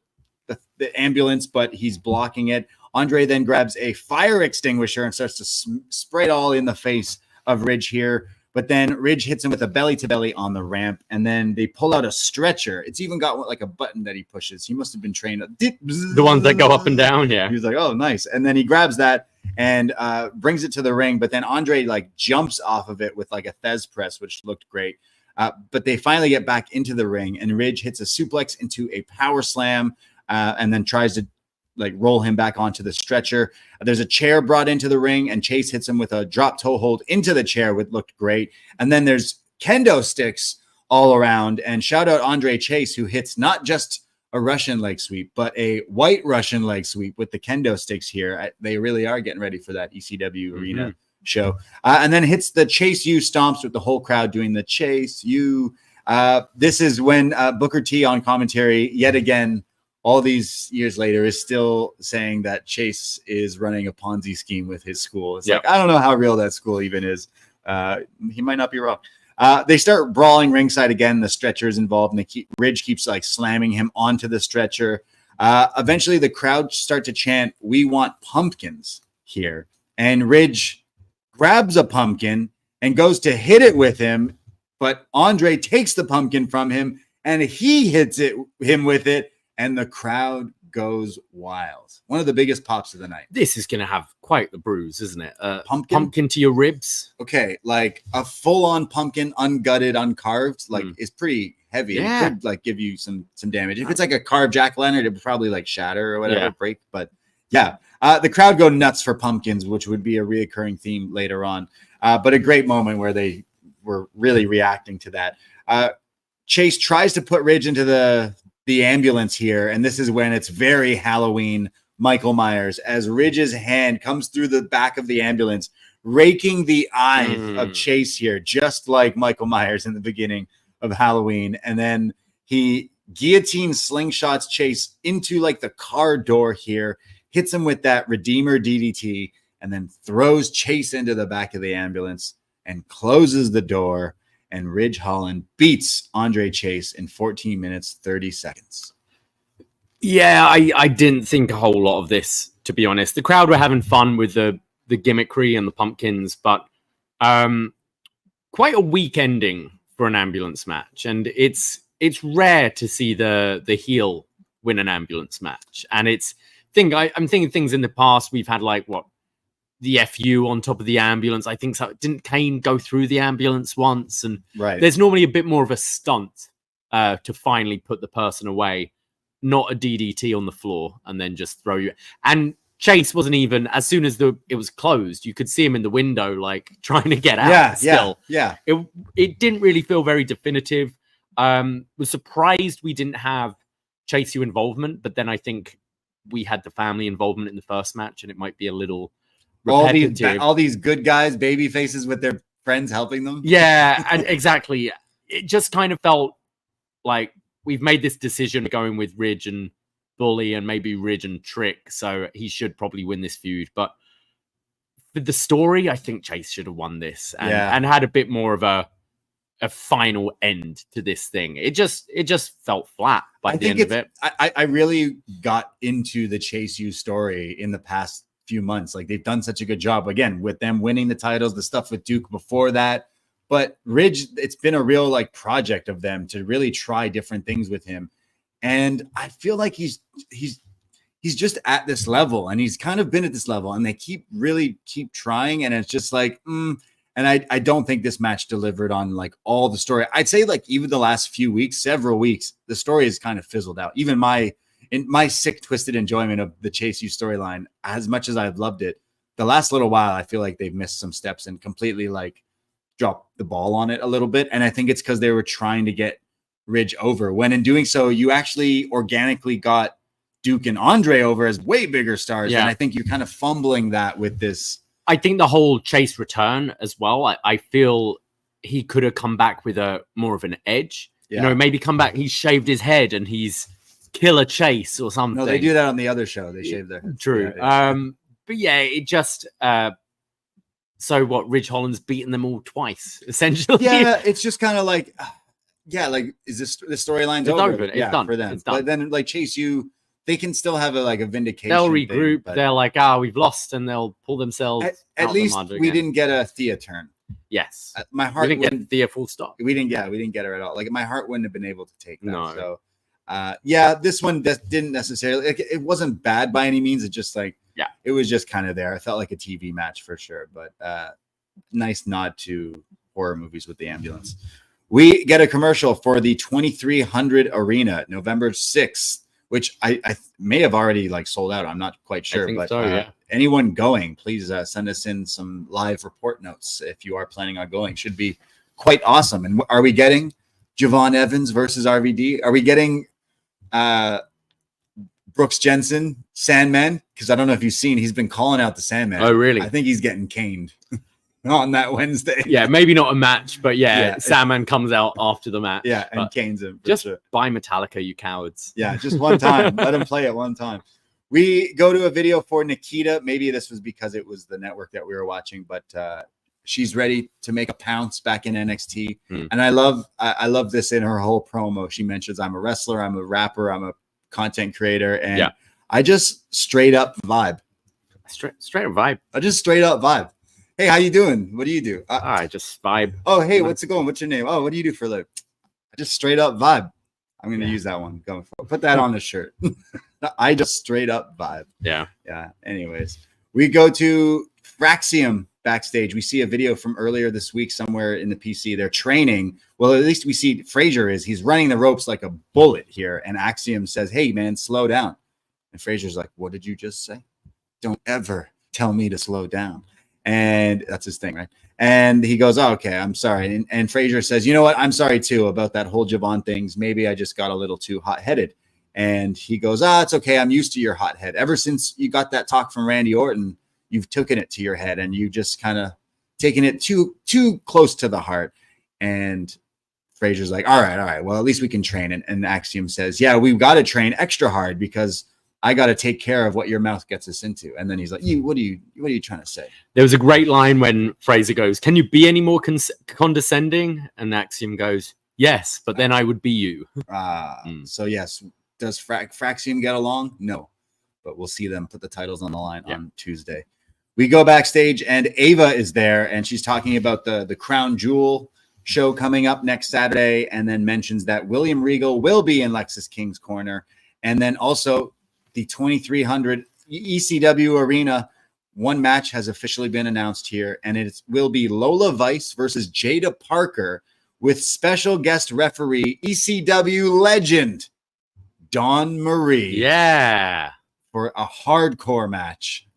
B: ambulance, but he's blocking it. Andre then grabs a fire extinguisher and starts to spray it all in the face of Ridge here. But then Ridge hits him with a belly-to-belly on the ramp, and then they pull out a stretcher. It's even got like a button that he pushes. He must have been trained.
C: The ones that go up and down, yeah.
B: He's like, oh, nice. And then he grabs that and brings it to the ring. But then Andre like jumps off of it with like a Thez press, which looked great. But they finally get back into the ring, and Ridge hits a suplex into a power slam and then tries to like roll him back onto the stretcher. There's a chair brought into the ring, and Chase hits him with a drop toe hold into the chair, which looked great. And then there's kendo sticks all around, and shout out Andre Chase, who hits not just a Russian leg sweep, but a white Russian leg sweep with the kendo sticks here. They really are getting ready for that ECW Arena show. And then hits the Chase U stomps with the whole crowd doing the Chase U. This is when Booker T on commentary yet again, all these years later, is still saying that Chase is running a Ponzi scheme with his school. It's like, I don't know how real that school even is. He might not be wrong. They start brawling ringside again. The stretcher is involved, and Ridge keeps like slamming him onto the stretcher. Eventually, the crowd start to chant, "We want pumpkins" here. And Ridge grabs a pumpkin and goes to hit it with him, but Andre takes the pumpkin from him, and he hits him with it. And the crowd goes wild. One of the biggest pops of the night.
C: This is going to have quite the bruise, isn't it? Pumpkin to your ribs.
B: Okay, like a full-on pumpkin, ungutted, uncarved, like is pretty heavy.
C: Yeah.
B: It could like give you some damage. If it's like a carved jack-o'-lantern, it would probably like shatter or whatever, break. But yeah, the crowd go nuts for pumpkins, which would be a reoccurring theme later on. But a great moment where they were really reacting to that. Chase tries to put Ridge into the ambulance here, and this is when it's very Halloween Michael Myers, as Ridge's hand comes through the back of the ambulance, raking the eye of Chase here, just like Michael Myers in the beginning of Halloween. And then he guillotine slingshots Chase into like the car door here, hits him with that Redeemer DDT, and then throws Chase into the back of the ambulance and closes the door. And Ridge Holland beats Andre Chase in 14 minutes, 30 seconds.
C: Yeah, I didn't think a whole lot of this, to be honest. The crowd were having fun with the gimmickry and the pumpkins, but quite a weak ending for an ambulance match. And it's rare to see the heel win an ambulance match. And I'm thinking things in the past we've had, like the FU on top of the ambulance. I think so. Didn't Kane go through the ambulance once? And there's normally a bit more of a stunt to finally put the person away, not a DDT on the floor and then just throw you. And Chase wasn't even, as soon as it was closed, you could see him in the window, like trying to get out.
B: Yeah.
C: It didn't really feel very definitive. Was surprised we didn't have Chase U involvement, but then I think we had the family involvement in the first match, and it might be a little repetitive.
B: All these good guys, baby faces with their friends helping them.
C: Yeah, and exactly. It just kind of felt like we've made this decision going with Ridge and Bully and maybe Ridge and Trick, so he should probably win this feud. But for the story, I think Chase should have won this and had a bit more of a final end to this thing. It just felt flat by the end of it.
B: I really got into the Chase U story in the past few months. Like, they've done such a good job again with them winning the titles, the stuff with Duke before that. But Ridge, it's been a real like project of them to really try different things with him. And I feel like he's just at this level, and he's kind of been at this level, and they keep trying. And it's just like, and I don't think this match delivered on like all the story. I'd say like even the last few weeks, several weeks, the story has kind of fizzled out. Even in my sick, twisted enjoyment of the Chase U storyline, as much as I've loved it, the last little while, I feel like they've missed some steps and completely like dropped the ball on it a little bit. And I think it's because they were trying to get Ridge over, when in doing so, you actually organically got Duke and Andre over as way bigger stars.
C: Yeah.
B: And I think you're kind of fumbling that with this.
C: I think the whole Chase return as well. I feel he could have come back with a more of an edge.
B: Yeah.
C: You know, maybe come back. He's shaved his head and he's Killer Chase or something.
B: No, they do that on the other show. They shave their heads.
C: True.
B: Yeah.
C: But yeah, it just. So what? Ridge Holland's beaten them all twice, essentially.
B: Yeah, it's just kind of like, is this the storyline's over?
C: It's
B: yeah,
C: done
B: for them.
C: It's done.
B: But then, like Chase, they can still have a vindication.
C: They'll regroup.
B: Thing,
C: they're like, we've lost, and they'll pull themselves.
B: At least we didn't get a Thea turn.
C: Yes,
B: my heart
C: we didn't get Thea full stop.
B: We didn't get her at all. Like my heart wouldn't have been able to take that.
C: No.
B: So, this one didn't necessarily. It wasn't bad by any means. It just it was just kind of there. I felt like a TV match for sure, but nice nod to horror movies with the ambulance. We get a commercial for the 2300 Arena, November 6th, which I may have already sold out. I'm not quite sure, but anyone going, please send us in some live report notes if you are planning on going. Should be quite awesome. And are we getting Javon Evans versus RVD? Are we getting Brooks Jensen, Sandman? Because I don't know if you've seen, he's been calling out the Sandman.
C: Oh, really?
B: I think he's getting caned on that Wednesday.
C: Yeah, maybe not a match, but Sandman comes out after the match.
B: Yeah, and canes him.
C: Just buy Metallica, you cowards.
B: Yeah, just one time. Let him play it one time. We go to a video for Nikita. Maybe this was because it was the network that we were watching, but she's ready to make a pounce back in NXT. And I love this in her whole promo. She mentions, I'm a wrestler, I'm a rapper, I'm a content creator, and I just straight up vibe.
C: Straight up vibe.
B: I just straight up vibe. Hey, how you doing? What do you do?
C: I just vibe.
B: Oh, hey, what's it going? What's your name? Oh, what do you do for a living? I just straight up vibe. I'm going to use that one going forward. Put that on the shirt. I just straight up vibe.
C: Yeah.
B: Yeah. Anyways, we go to Fraxium backstage. We see a video from earlier this week somewhere in the PC. They're training. Well, at least we see Frazier he's running the ropes like a bullet here. And Axiom says, hey, man, slow down. And Frazier's like, what did you just say? Don't ever tell me to slow down. And that's his thing, right? And he goes, oh, okay, I'm sorry. And Frazier says, you know what? I'm sorry, too, about that whole Javon things. Maybe I just got a little too hot-headed. And he goes, it's okay. I'm used to your hot head. Ever since you got that talk from Randy Orton, you've taken it to your head, and you just kind of taken it too close to the heart. And Frazier's like, all right. Well, at least we can train. And Axiom says, yeah, we've got to train extra hard because I got to take care of what your mouth gets us into. And then he's like, what are you trying to say?
C: There was a great line when Fraser goes, can you be any more condescending? And Axiom goes, yes, but then I would be you.
B: So yes, does Fraxium get along? No, but we'll see them put the titles on the line on Tuesday. We go backstage and Ava is there and she's talking about the Crown Jewel show coming up next Saturday, and then mentions that William Regal will be in Lexis King's corner. And then also the 2300 ECW Arena, one match has officially been announced here, and it will be Lola Vice versus Jada Parker with special guest referee ECW legend Dawn Marie.
C: Yeah.
B: For a hardcore match.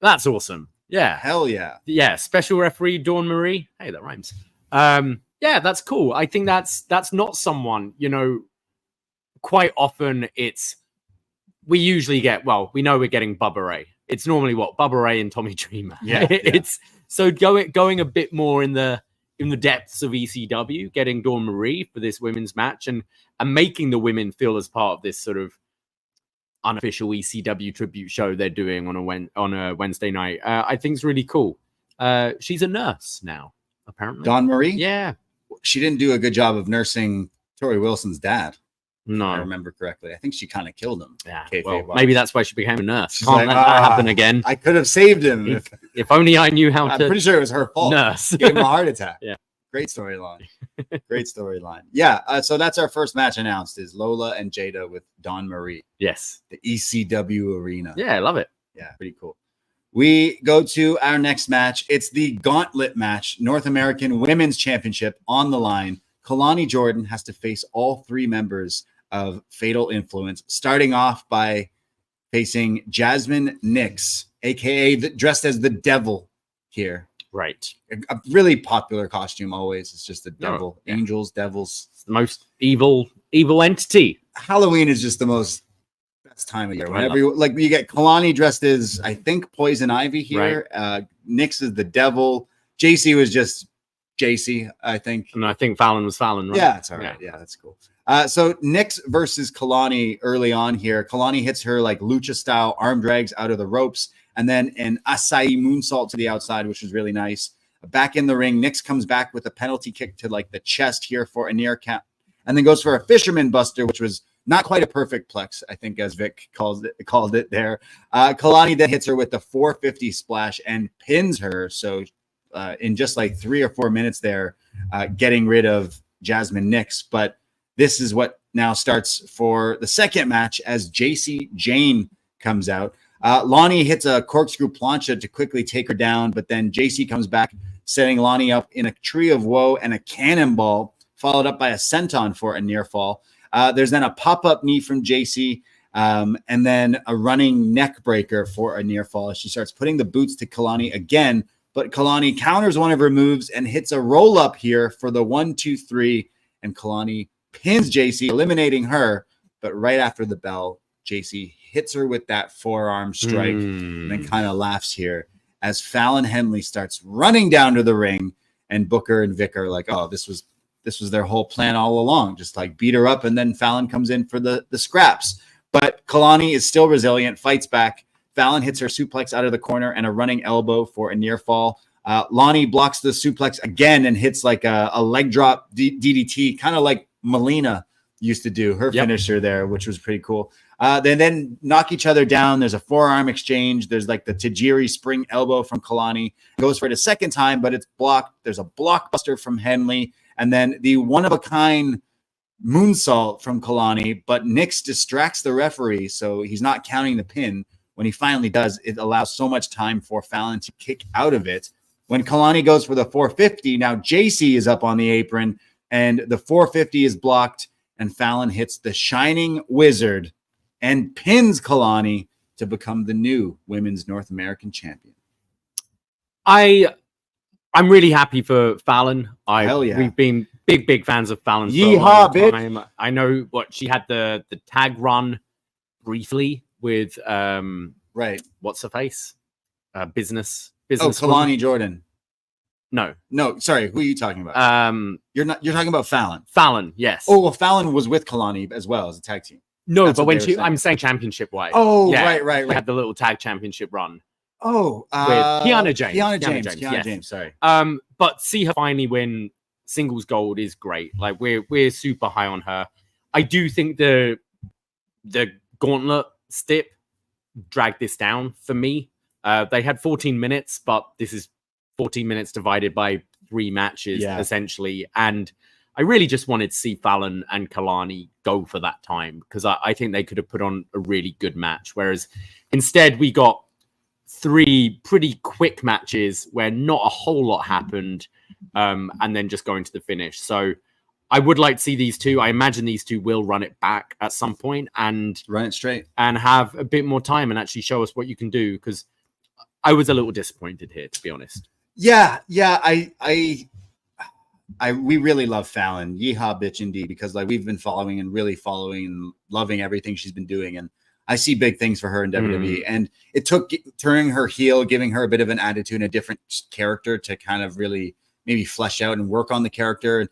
C: That's awesome. Yeah.
B: Hell yeah.
C: Yeah. Special referee Dawn Marie. Hey, that rhymes. Yeah, that's cool. I think that's not someone, quite often we usually get, we know we're getting Bubba Ray. It's normally Bubba Ray and Tommy Dreamer.
B: Yeah.
C: It's so going a bit more in the depths of ECW, getting Dawn Marie for this women's match and making the women feel as part of this sort of unofficial ECW tribute show they're doing on a Wednesday night. I think it's really cool. She's a nurse now, apparently.
B: Dawn Marie?
C: Yeah.
B: She didn't do a good job of nursing Tori Wilson's dad.
C: No,
B: I remember correctly. I think she kind of killed him.
C: Yeah, well, maybe that's why she became a nurse.
B: She's
C: Can't let that happen again.
B: I could have saved him.
C: If only I knew how to.
B: I'm pretty sure it was her fault.
C: Nurse.
B: Gave him a heart attack.
C: Yeah.
B: Great storyline. Great storyline. Yeah. So that's our first match announced is Lola and Jada with Dawn Marie.
C: Yes.
B: The ECW Arena.
C: Yeah, I love it.
B: Yeah, pretty cool. We go to our next match. It's the Gauntlet Match, North American Women's Championship on the line. Kelani Jordan has to face all three members of Fatal Influence, starting off by facing Jasmine Nix, aka dressed as the devil here.
C: Right.
B: A really popular costume always. It's just the devil.
C: Yeah.
B: Angels, devils.
C: It's the most evil entity.
B: Halloween is just the most best time of year. Whenever you get Kelani dressed as, I think, Poison Ivy here. Right. Nyx is the devil. JC was just JC, I think.
C: And I think Fallon was Fallon, right?
B: Yeah, that's all right. Yeah, that's cool. So Nyx versus Kelani early on here. Kelani hits her like lucha style arm drags out of the ropes, and then an acai moonsault to the outside, which was really nice. Back in the ring, Nyx comes back with a penalty kick to like the chest here for a near count, and then goes for a fisherman buster, which was not quite a perfect plex, I think, as Vic called it there. Kelani then hits her with the 450 splash and pins her. So in just like 3 or 4 minutes there, getting rid of Jasmine Nyx. But this is what now starts for the second match as JC Jane comes out. Lonnie hits a corkscrew plancha to quickly take her down, but then JC comes back, setting Lonnie up in a tree of woe and a cannonball, followed up by a senton for a near fall. There's then a pop-up knee from JC, and then a running neck breaker for a near fall. She starts putting the boots to Kelani again, but Kelani counters one of her moves and hits a roll-up here for the 1-2-3, and Kelani pins JC, eliminating her. But right after the bell, JC hits her with that forearm strike and then kind of laughs here as Fallon Henley starts running down to the ring, and Booker and Vic are like, oh, this was their whole plan all along, just like beat her up, and then Fallon comes in for the scraps. But Kelani is still resilient, fights back. Fallon hits her suplex out of the corner and a running elbow for a near fall. Lonnie blocks the suplex again and hits like a leg drop DDT, kind of like Melina used to do, her finisher there, which was pretty cool. They then knock each other down. There's a forearm exchange. There's like the Tajiri spring elbow from Kelani. Goes for it a second time, but it's blocked. There's a blockbuster from Henley. And then the one-of-a-kind moonsault from Kelani, but Nyx distracts the referee, so he's not counting the pin. When he finally does, it allows so much time for Fallon to kick out of it. When Kelani goes for the 450, now JC is up on the apron, and the 450 is blocked, and Fallon hits the Shining Wizard and pins Kelani to become the new Women's North American Champion.
C: I'm really happy for Fallon.
B: Hell yeah.
C: We've been big fans of Fallon for
B: Yeehaw,
C: a long
B: bitch.
C: time. I know what she had the tag run briefly with
B: right.
C: What's her face? Business.
B: Oh, Kelani
C: woman.
B: Jordan. No, sorry. Who are you talking about? You're talking about Fallon.
C: Fallon, yes.
B: Oh, well, Fallon was with Kelani as well as a tag team.
C: No,
B: That's
C: but
B: what
C: when I'm saying championship wise.
B: Oh,
C: yeah,
B: right.
C: She had the little tag championship run.
B: Oh,
C: with Kiana James.
B: Kiana James, sorry.
C: But see her finally win singles gold is great. Like we're super high on her. I do think the gauntlet stip dragged this down for me. They had 14 minutes, but this is 14 minutes divided by 3 matches essentially. And I really just wanted to see Fallon and Kelani go for that time because I think they could have put on a really good match. Whereas instead we got 3 pretty quick matches where not a whole lot happened, and then just going to the finish. So I would like to see these two. I imagine these two will run it back at some point and
B: run it straight
C: and have a bit more time and actually show us what you can do. Because I was a little disappointed here, to be honest.
B: Yeah. We really love Fallon. Yeehaw, bitch, indeed, because like we've been following and loving everything she's been doing, and I see big things for her in WWE. And it took turning her heel, giving her a bit of an attitude and a different character to kind of really maybe flesh out and work on the character.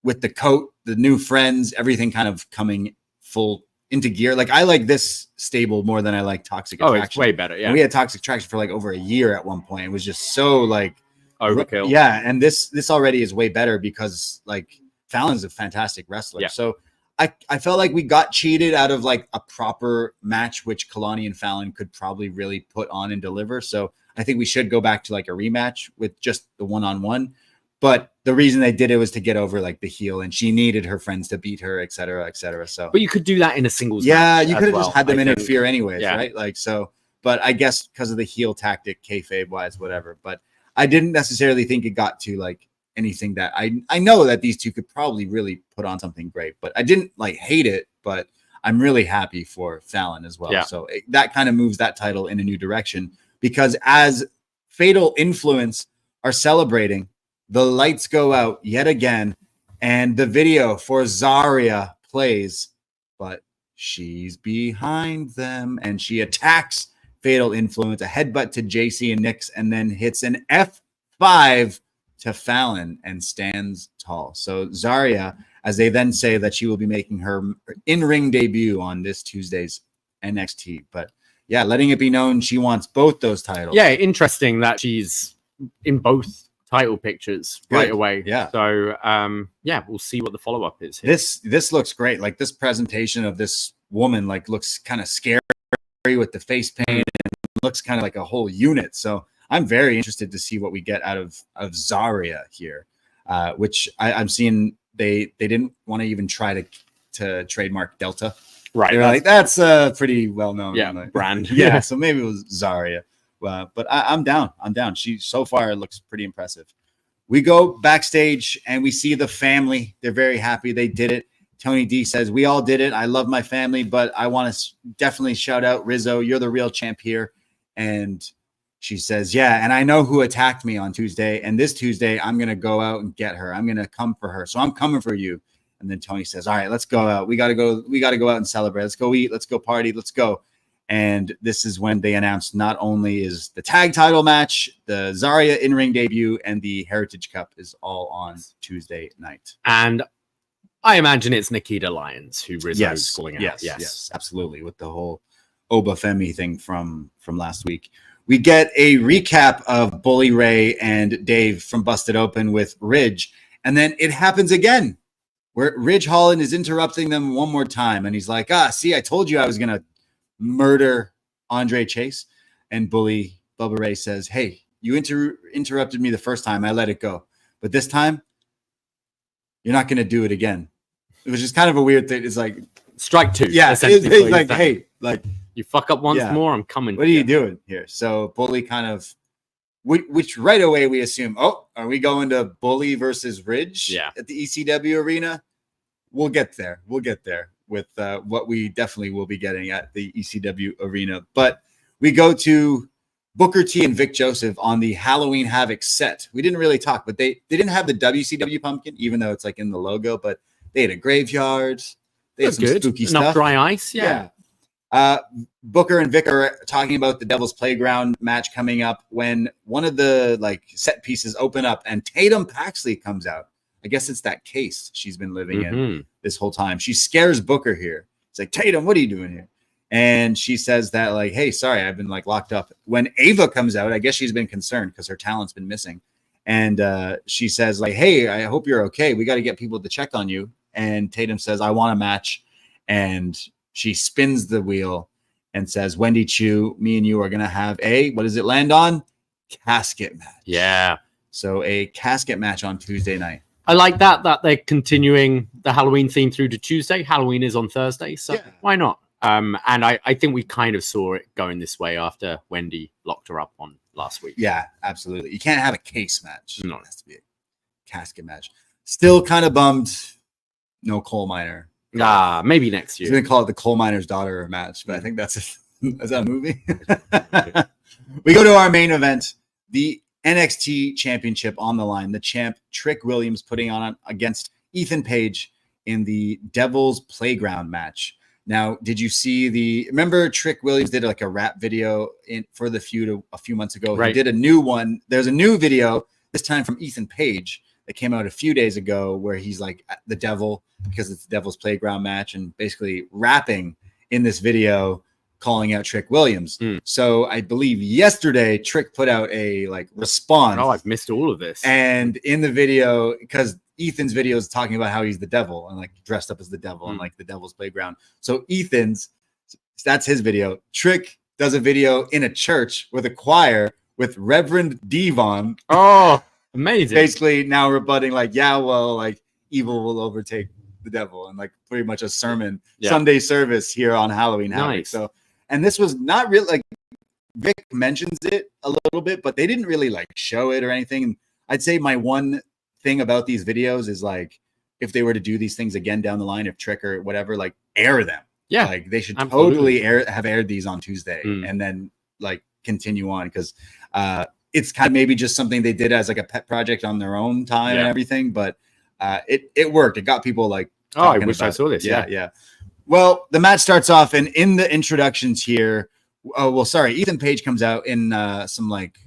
B: With the coat, the new friends, everything kind of coming full into gear. Like I like this stable more than I like Toxic Attraction.
C: Oh, it's way better. Yeah,
B: and we had Toxic Attraction for like over a year at one point. It was just so like
C: overkill.
B: Yeah, and this already is way better because like Fallon's a fantastic wrestler.
C: Yeah.
B: So I felt like we got cheated out of like a proper match, which Kelani and Fallon could probably really put on and deliver. So I think we should go back to like a rematch with just the one-on-one. But the reason they did it was to get over like the heel, and she needed her friends to beat her, et cetera, et cetera. So,
C: but you could do that in a singles.
B: Yeah, you
C: match
B: could have
C: as
B: just had them
C: I
B: interfere anyways,
C: yeah.
B: right? Like so. But I guess because of the heel tactic, kayfabe wise, whatever. But I didn't necessarily think it got to like anything that I know that these two could probably really put on something great, but I didn't like hate it, but I'm really happy for Fallon as well.
C: Yeah.
B: So that kind of moves that title in a new direction because as Fatal Influence are celebrating, the lights go out yet again and the video for Zarya plays, but she's behind them, and she attacks Fatal Influence, a headbutt to JC and Nyx, and then hits an F5 to Fallon and stands tall. So Zarya, as they then say that she will be making her in-ring debut on this Tuesday's NXT. But yeah, letting it be known she wants both those titles.
C: Yeah, interesting that she's in both title pictures right away.
B: Yeah.
C: So yeah, we'll see what the follow-up is here.
B: This looks great. Like this presentation of this woman like looks kind of scary with the face paint and looks kind of like a whole unit. So I'm very interested to see what we get out of Zarya here, which I'm seeing they didn't want to even try to trademark Delta.
C: Right.
B: They're like, that's pretty well known.
C: Yeah,
B: like,
C: brand.
B: Yeah. So maybe it was Zarya. But I'm down. She so far looks pretty impressive. We go backstage and we see the family. They're very happy they did it. Tony D says, we all did it. I love my family, but I want to definitely shout out Rizzo. You're the real champ here. And she says, yeah, and I know who attacked me on Tuesday. And this Tuesday, I'm going to go out and get her. I'm going to come for her. So I'm coming for you. And then Tony says, all right, let's go out. We got to go out and celebrate. Let's go eat. Let's go party. Let's go. And this is when they announced not only is the tag title match, the Zarya in-ring debut, and the Heritage Cup is all on Tuesday night.
C: And I imagine it's Nikita Lyons who Rizzo's calling out.
B: Yes, absolutely. With the whole Oba Femi thing from last week. We get a recap of Bully Ray and Dave from Busted Open with Ridge. And then it happens again where Ridge Holland is interrupting them one more time. And he's like, see, I told you I was going to murder Andre Chase. And Bubba Ray says, hey, you interrupted me the first time. I let it go. But this time, you're not going to do it again. It was just kind of a weird thing. It's like
C: strike two.
B: Yeah. It's like, hey, like
C: you fuck up once more, I'm coming.
B: What are you doing here? So Bully kind of, which right away we assume, are we going to Bully versus Ridge at the ECW Arena? We'll get there. With what we definitely will be getting at the ECW Arena. But we go to Booker T and Vic Joseph on the Halloween Havoc set. We didn't really talk, but they didn't have the WCW pumpkin, even though it's like in the logo, but they had a graveyard. They had some spooky
C: Enough
B: stuff.
C: Dry ice, yeah.
B: Booker and Vic are talking about the Devil's Playground match coming up when one of the like set pieces open up and Tatum Paxley comes out. I guess it's that case she's been living in this whole time. She scares Booker here. It's like, Tatum, what are you doing here? And she says that like, hey, sorry, I've been like locked up. When Ava comes out, I guess she's been concerned because her talent's been missing. And she says like, hey, I hope you're okay. We got to get people to check on you. And Tatum says, I want a match. And she spins the wheel and says, Wendy Chu, me and you are going to have what does it land on? Casket match.
C: Yeah.
B: So a casket match on Tuesday night.
C: I like that they're continuing the Halloween theme through to Tuesday. Halloween is on Thursday, so why not? And I think we kind of saw it going this way after Wendy locked her up on last week.
B: Yeah, absolutely. You can't have a case match.
C: No.
B: It has to be a casket match. Still kind of bummed. No coal miner.
C: Maybe next year.
B: He's going to call it the coal miner's daughter match, but I think is that a movie? We go to our main event, the NXT Championship on the line. The champ, Trick Williams, putting on against Ethan Page in the Devil's Playground match. Now, did you see remember Trick Williams did like a rap video for the feud a few months ago?
C: Right.
B: He did a new one. There's a new video, this time from Ethan Page, that came out a few days ago where he's like the devil because it's the Devil's Playground match and basically rapping in this video, calling out Trick Williams. So I believe yesterday Trick put out a like response.
C: Oh, I've missed all of this.
B: And in the video, because Ethan's video is talking about how he's the devil and like dressed up as the devil and like the Devil's Playground. So that's his video. Trick does a video in a church with a choir with Reverend Devon.
C: Oh, amazing.
B: Basically now rebutting like, like evil will overtake the devil and like pretty much a sermon, Sunday service here on Halloween Havoc.
C: Nice.
B: So, and this was not really like Vic mentions it a little bit, but they didn't really like show it or anything. And I'd say my one thing about these videos is like, if they were to do these things again down the line, if Trick or whatever, like air them. Yeah. Like they should totally have aired these on Tuesday and then like continue on. Cause it's kind of maybe just something they did as like a pet project on their own time and everything, but it worked. It got people like,
C: I wish I saw this.
B: Yeah. Well, the match starts off, and in the introductions here, Ethan Page comes out in some like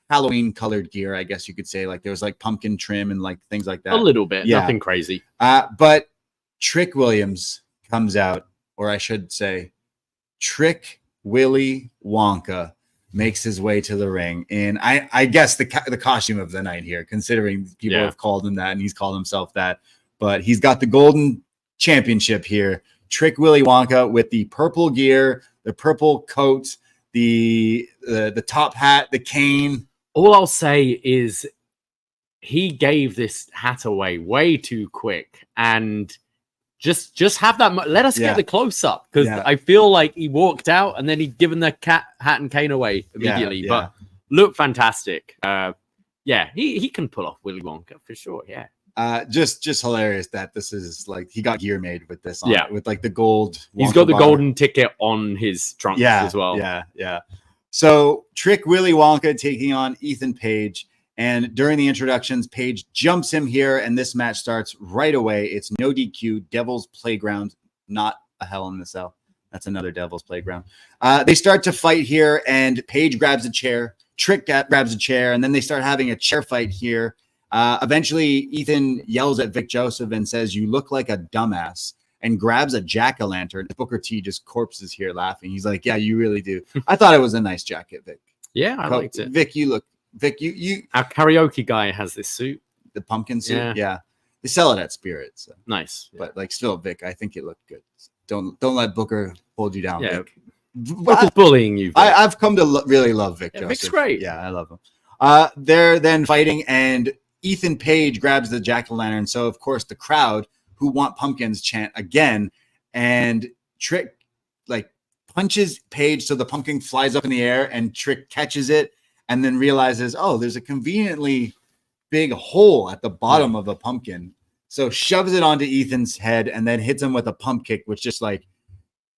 B: Halloween colored gear, I guess you could say. Like there was like pumpkin trim and like things like that.
C: A little bit, nothing crazy.
B: But Trick Williams comes out, or I should say, Trick Willy Wonka makes his way to the ring, and I guess the costume of the night here, considering people have called him that, and he's called himself that. But he's got the golden championship here. Trick Willy Wonka with the purple gear, the purple coat, the top hat, the cane.
C: All I'll say is he gave this hat away way too quick, and just have that. Let us get the close up, because I feel like he walked out and then he'd given the hat and cane away immediately. But look fantastic. He can pull off Willy Wonka for sure. Yeah.
B: Just hilarious that this is like he got gear made with this on with like the gold.
C: He's got the golden ticket on his trunks as well.
B: Yeah. So Trick Willy Wonka taking on Ethan Page, and during the introductions, Page jumps him here, and this match starts right away. It's no DQ, Devil's Playground, not a Hell in the Cell. That's another Devil's Playground. They start to fight here, and Page grabs a chair, Trick grabs a chair, and then they start having a chair fight here. Eventually, Ethan yells at Vic Joseph and says, "You look like a dumbass," and grabs a jack-o'-lantern. Booker T just corpses here laughing. He's like, "Yeah, you really do." I thought it was a nice jacket, Vic.
C: Yeah, I liked it.
B: Vic, you
C: our karaoke guy has this suit.
B: The pumpkin suit. Yeah. They sell it at Spirit. So.
C: Nice.
B: But like still, Vic, I think it looked good. Don't let Booker hold you down, Vic.
C: Booker's bullying you, Vic.
B: I've come to really love Vic Joseph.
C: Vic's great.
B: Yeah, I love him. They're then fighting, and Ethan Page grabs the jack-o'-lantern. So, of course, the crowd who want pumpkins chant again. And Trick, like, punches Page so the pumpkin flies up in the air, and Trick catches it and then realizes, oh, there's a conveniently big hole at the bottom of the pumpkin. So shoves it onto Ethan's head and then hits him with a pump kick, which just like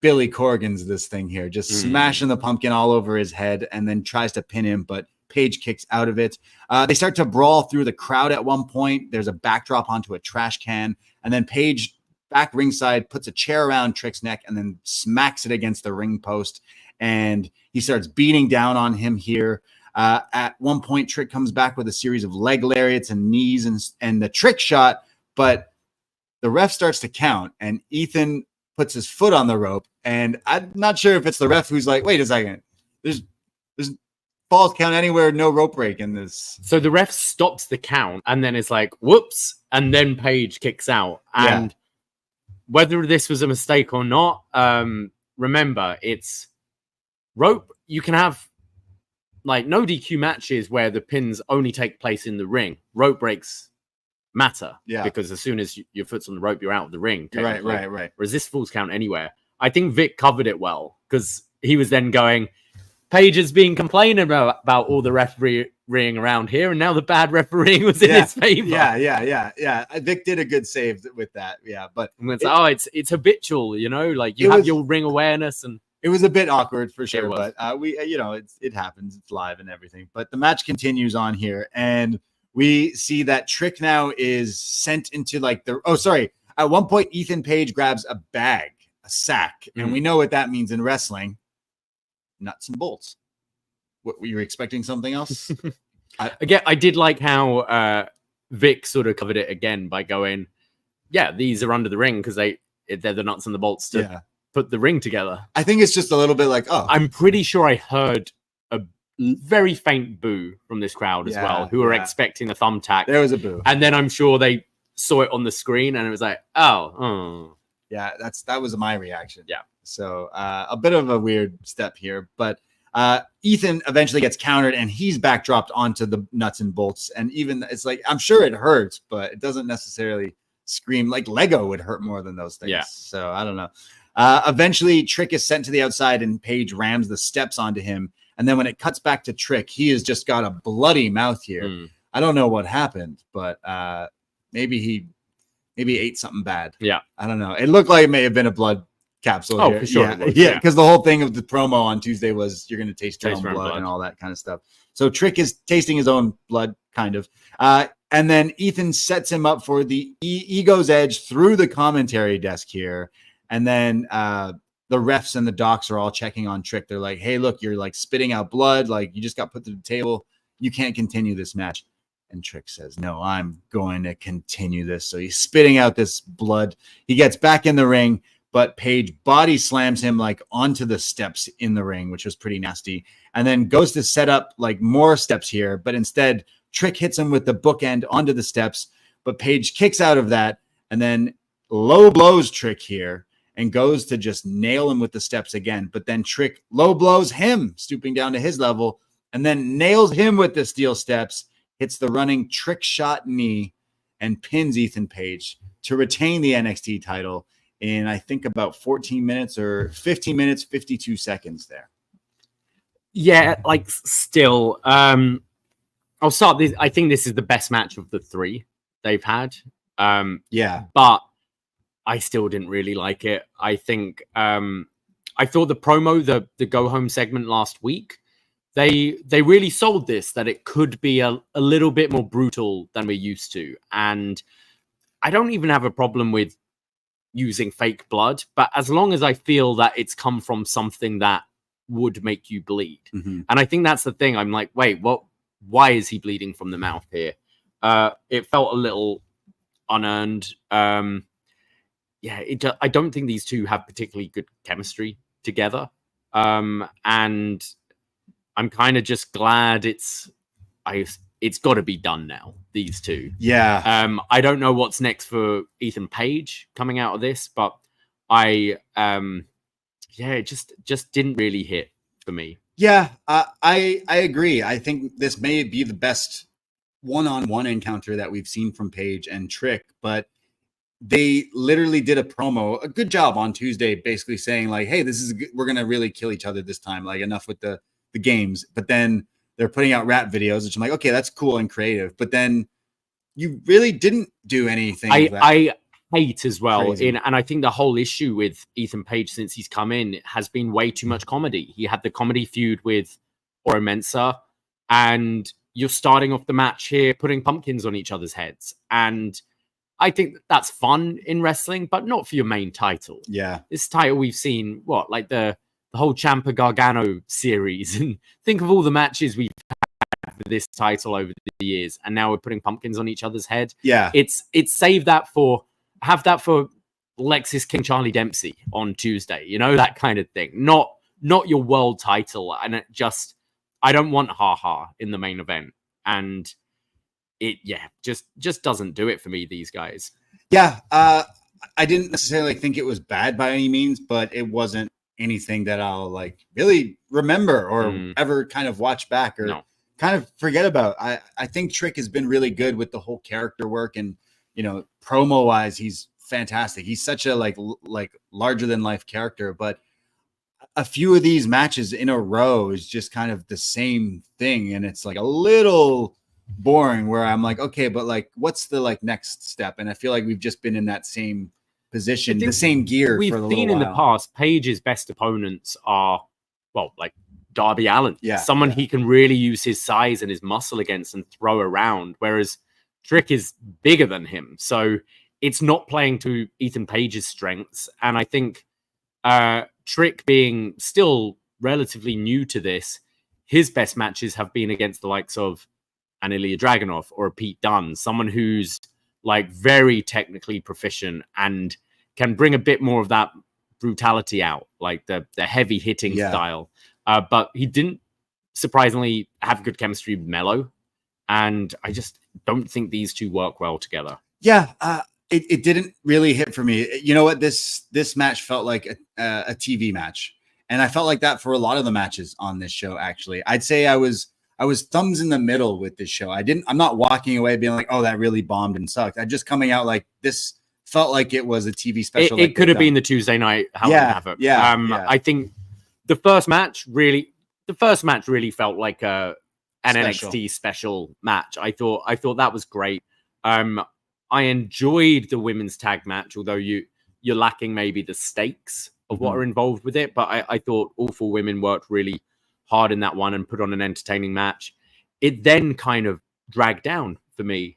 B: Billy Corgan's this thing here, just smashing the pumpkin all over his head, and then tries to pin him, but Page kicks out of it. They start to brawl through the crowd at one point. There's a backdrop onto a trash can, and then Page back ringside puts a chair around Trick's neck and then smacks it against the ring post, and he starts beating down on him here. At one point, Trick comes back with a series of leg lariats and knees and the trick shot, but the ref starts to count, and Ethan puts his foot on the rope, and I'm not sure if it's the ref who's like, wait a second, there's falls count anywhere, no rope break in this.
C: So the ref stops the count, and then it's like, whoops, and then Page kicks out. And whether this was a mistake or not, remember, it's rope. You can have like no DQ matches where the pins only take place in the ring. Rope breaks matter, because as soon as your foot's on the rope, you're out of the ring.
B: Right.
C: Whereas this falls count anywhere. I think Vic covered it well, because he was then going, Page has been complaining about all the refereeing around here, and now the bad refereeing was in his favor.
B: Yeah. Vic did a good save with that. Yeah, but
C: it's habitual, like you have your ring awareness, and
B: it was a bit awkward for sure. But it happens. It's live and everything. But the match continues on here, and we see that Trick now is sent into like at one point, Ethan Page grabs a sack, and we know what that means in wrestling. Nuts and bolts. What, were you expecting something else?
C: I did like how Vic sort of covered it again by going, these are under the ring because they're the nuts and the bolts to put the ring together.
B: I think it's just a little bit like,
C: I'm pretty sure I heard a very faint boo from this crowd as well, who were expecting the thumbtack.
B: There was a boo.
C: And then I'm sure they saw it on the screen, and it was like, oh.
B: Yeah, that was my reaction.
C: Yeah.
B: So a bit of a weird step here, but Ethan eventually gets countered, and he's backdropped onto the nuts and bolts. And even it's like, I'm sure it hurts, but it doesn't necessarily scream. Like Lego would hurt more than those things. Yeah. So I don't know. Eventually, Trick is sent to the outside, and Page rams the steps onto him. And then when it cuts back to Trick, he has just got a bloody mouth here. I don't know what happened, but maybe he ate something bad.
C: Yeah.
B: I don't know. It looked like it may have been a blood capsule here.
C: For sure.
B: Yeah, because the whole thing of the promo on Tuesday was you're going to taste your own blood and all that kind of stuff. So Trick is tasting his own blood, kind of. And then Ethan sets him up for the Ego's Edge through the commentary desk here. And then the refs and the docs are all checking on Trick. They're like, hey, look, you're like spitting out blood. Like you just got put to the table. You can't continue this match. And Trick says, no, I'm going to continue this. So he's spitting out this blood. He gets back in the ring, but Paige body slams him like onto the steps in the ring, which was pretty nasty. And then goes to set up like more steps here. But instead, Trick hits him with the bookend onto the steps. But Paige kicks out of that and then low blows Trick here and goes to just nail him with the steps again. But then Trick low blows him, stooping down to his level, and then nails him with the steel steps, hits the running trick shot knee, and pins Ethan Page to retain the NXT title in, I think, about 14 minutes or 15 minutes, 52 seconds there.
C: Yeah, like still, I'll start this. I think this is the best match of the three they've had. But I still didn't really like it. I think I thought the promo, the go home segment last week, they really sold this, that it could be a little bit more brutal than we're used to. And I don't even have a problem with using fake blood, but as long as I feel that it's come from something that would make you bleed.
B: Mm-hmm.
C: And I think that's the thing. I'm like, wait, what? Why is he bleeding from the mouth here? It felt a little unearned. I don't think these two have particularly good chemistry together. And I'm kind of just glad it's got to be done now, these two.
B: Yeah.
C: I don't know what's next for Ethan Page coming out of this, but it just didn't really hit for me.
B: Yeah, I agree. I think this may be the best one-on-one encounter that we've seen from Page and Trick, but they literally did a promo, a good job on Tuesday, basically saying like, hey, we're going to really kill each other this time. Like enough with the games. But then they're putting out rap videos, which I'm like, okay, that's cool and creative. But then you really didn't do anything.
C: I hate as well. And I think the whole issue with Ethan Page since he's come in has been way too much comedy. He had the comedy feud with Oro Mensah, and you're starting off the match here putting pumpkins on each other's heads. And I think that's fun in wrestling, but not for your main title.
B: Yeah.
C: This title we've seen, like the whole Ciampa Gargano series. And think of all the matches we've had for this title over the years. And now we're putting pumpkins on each other's head.
B: Yeah.
C: It's have that for Lexis King Charlie Dempsey on Tuesday, that kind of thing. Not your world title. And I don't want ha-ha in the main event. And it just doesn't do it for me, these guys.
B: Yeah. I didn't necessarily think it was bad by any means, but it wasn't anything that I'll like really remember or ever kind of watch back or kind of forget about. I think Trick has been really good with the whole character work, and promo wise, he's fantastic. He's such a like larger than life character, but a few of these matches in a row is just kind of the same thing, and it's like a little boring where I'm like, okay, but like what's the like next step? And I feel like we've just been in that same position, the same gear
C: we've
B: for a little
C: seen
B: while.
C: In the past. Page's best opponents are like Darby Allin, someone he can really use his size and his muscle against and throw around, whereas Trick is bigger than him, so it's not playing to Ethan Page's strengths. And I think Trick, being still relatively new to this, his best matches have been against the likes of an Ilya Dragunov or a Pete Dunne, someone who's like very technically proficient and can bring a bit more of that brutality out, like the heavy hitting style. But he didn't surprisingly have good chemistry with Mello. And I just don't think these two work well together.
B: Yeah. It didn't really hit for me. You know what? This match felt like a TV match. And I felt like that for a lot of the matches on this show, actually. I'd say I was thumbs in the middle with this show. I'm not walking away being like, oh, that really bombed and sucked. I'm just coming out like this felt like it was a TV special.
C: It could have been the Tuesday night Halloween Havoc. I think the first match really felt like an NXT special match. I thought that was great. I enjoyed the women's tag match, although you're lacking maybe the stakes of what are involved with it. But I thought all four women worked really hard in that one and put on an entertaining match. It then kind of dragged down for me,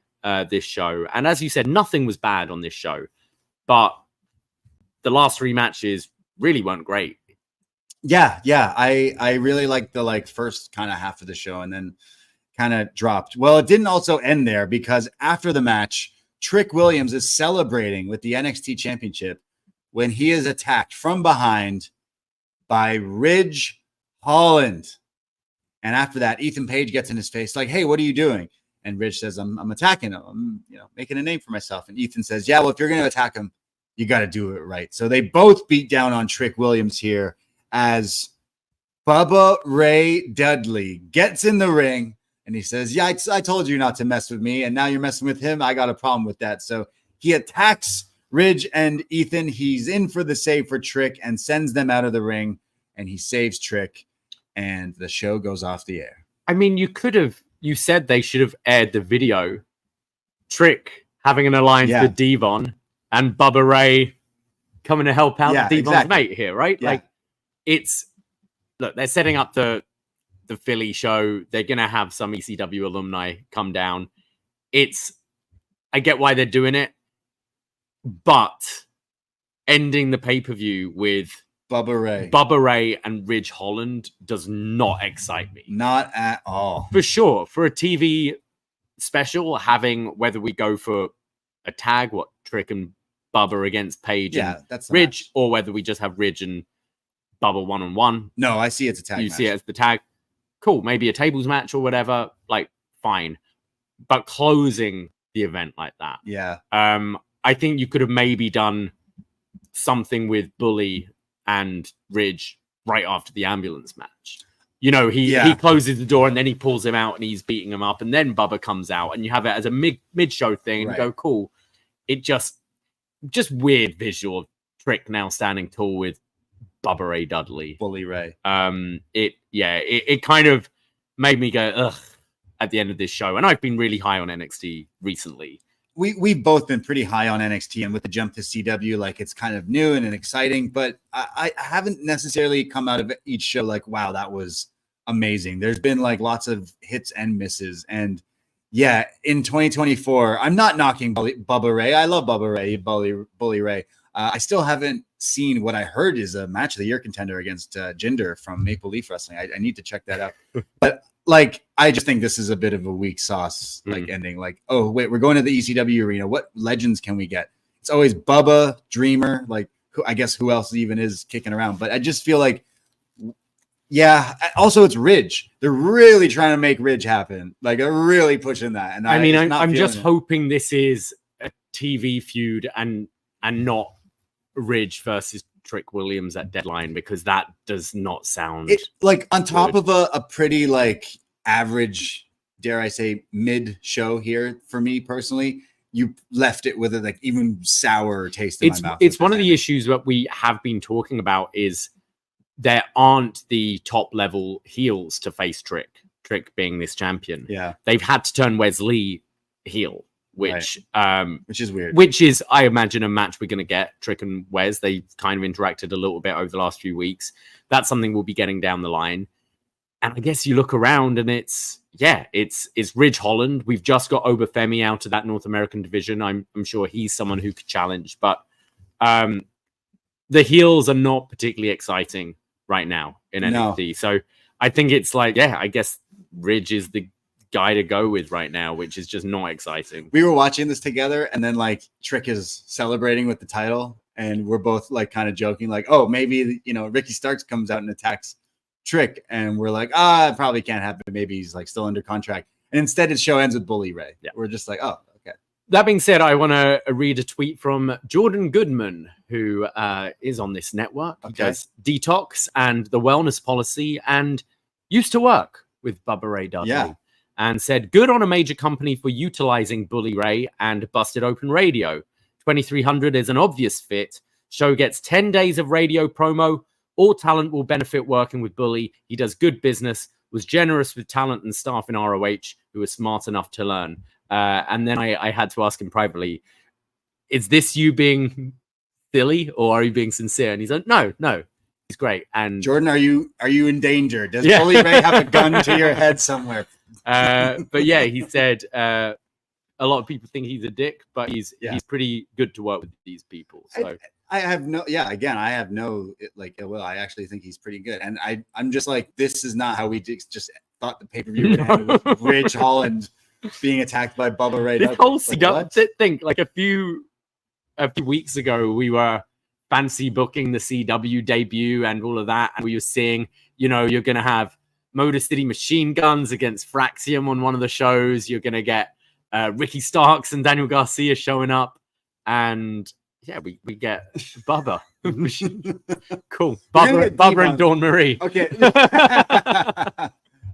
C: this show. And as you said, nothing was bad on this show. But the last 3 matches really weren't great.
B: Yeah. I really liked the first kind of half of the show and then kind of dropped. Well, it didn't also end there because after the match, Trick Williams is celebrating with the NXT Championship when he is attacked from behind by Ridge Holland. And after that, Ethan Page gets in his face like, hey, what are you doing? And Ridge says, I'm attacking him. I'm making a name for myself. And Ethan says, yeah, well, if you're going to attack him, you got to do it right. So they both beat down on Trick Williams here as Bubba Ray Dudley gets in the ring and he says, yeah, I told you not to mess with me. And now you're messing with him. I got a problem with that. So he attacks Ridge and Ethan. He's in for the save for Trick and sends them out of the ring. And he saves Trick. And the show goes off the air.
C: I mean, you said they should have aired the video. Trick having an alliance with Devon and Bubba Ray coming to help out Devon's mate here, right?
B: Yeah.
C: Look, they're setting up the Philly show. They're going to have some ECW alumni come down. I get why they're doing it, but ending the pay-per-view with Bubba Ray and Ridge Holland does not excite me.
B: Not at all.
C: For sure. For a TV special, having whether we go for a tag, Trick and Bubba against Page and
B: that's
C: Ridge, or whether we just have Ridge and Bubba 1-on-1.
B: No, I see it's a tag match.
C: You see it as the tag. Cool. Maybe a tables match or whatever. Fine. But closing the event like that.
B: Yeah.
C: I think you could have maybe done something with Bully and Ridge right after the ambulance match. He closes the door and then he pulls him out and he's beating him up and then Bubba comes out and you have it as a mid-show thing and go, cool. It just weird visual of Trick now standing tall with Bubba Ray Dudley.
B: Bully Ray.
C: It kind of made me go, ugh, at the end of this show. And I've been really high on NXT recently.
B: We've both been pretty high on NXT, and with the jump to CW, it's kind of new and exciting, but I haven't necessarily come out of each show wow, that was amazing. There's been lots of hits and misses. And yeah, in 2024, I'm not knocking Bubba Ray. I love Bubba Ray, Bully Ray. I still haven't seen what I heard is a match of the year contender against Jinder from Maple Leaf Wrestling. I need to check that out. But I just think this is a bit of a weak sauce, ending. Oh, wait, we're going to the ECW arena. What legends can we get? It's always Bubba, Dreamer, who else even is kicking around. But I just feel also it's Ridge. They're really trying to make Ridge happen. They're really pushing that. And
C: I'm just hoping this is a TV feud and not Ridge versus Trick Williams at Deadline, because that does not sound
B: on top of a pretty average, dare I say, mid show here for me personally. You left it with a even sour taste in my mouth.
C: It's one of the issues that we have been talking about is there aren't the top level heels to face Trick Trick being this champion.
B: Yeah,
C: they've had to turn Wesley heel, which
B: is weird.
C: Which is, I imagine, a match we're going to get. Trick and Wes, they kind of interacted a little bit over the last few weeks. That's something we'll be getting down the line. And I guess you look around and it's Ridge Holland. We've just got Oba Femi out of that North American division. I'm sure he's someone who could challenge, but the heels are not particularly exciting right now in NXT. No. So I think it's I guess Ridge is the guy to go with right now, which is just not exciting.
B: We were watching this together, and then Trick is celebrating with the title, and we're both kind of joking, oh, maybe Ricky Starks comes out and attacks Trick, and we're it probably can't happen. Maybe he's still under contract, and instead his show ends with Bully Ray. Yeah. We're just oh, okay.
C: That being said, I want to read a tweet from Jordan Goodman, who is on this network. Okay. He does Detox and the Wellness Policy, and used to work with Bubba Ray Dudley.
B: Yeah.
C: And said, good on a major company for utilizing Bully Ray and Busted Open Radio. 2300 is an obvious fit. Show gets 10 days of radio promo. All talent will benefit working with Bully. He does good business, was generous with talent and staff in ROH who are smart enough to learn. And then I had to ask him privately, is this you being silly or are you being sincere? And he's like, no, he's great. And
B: Jordan, are you in danger? Does Bully Ray have a gun to your head somewhere?
C: But yeah, he said a lot of people think he's a dick, but he's pretty good to work with these people. So
B: I have no, I actually think he's pretty good. And I'm just like, this is not how we just thought the pay-per-view would end with Ridge Holland being attacked by Bubba Ray.
C: This whole thing, like a few weeks ago, we were fancy booking the CW debut and all of that. And we were seeing, you're going to have Motor City Machine Guns against Fraxium on one of the shows. You're going to get Ricky Starks and Daniel Garcia showing up. And yeah, we get Bubba. Cool. Bubba and Dawn Marie.
B: Okay.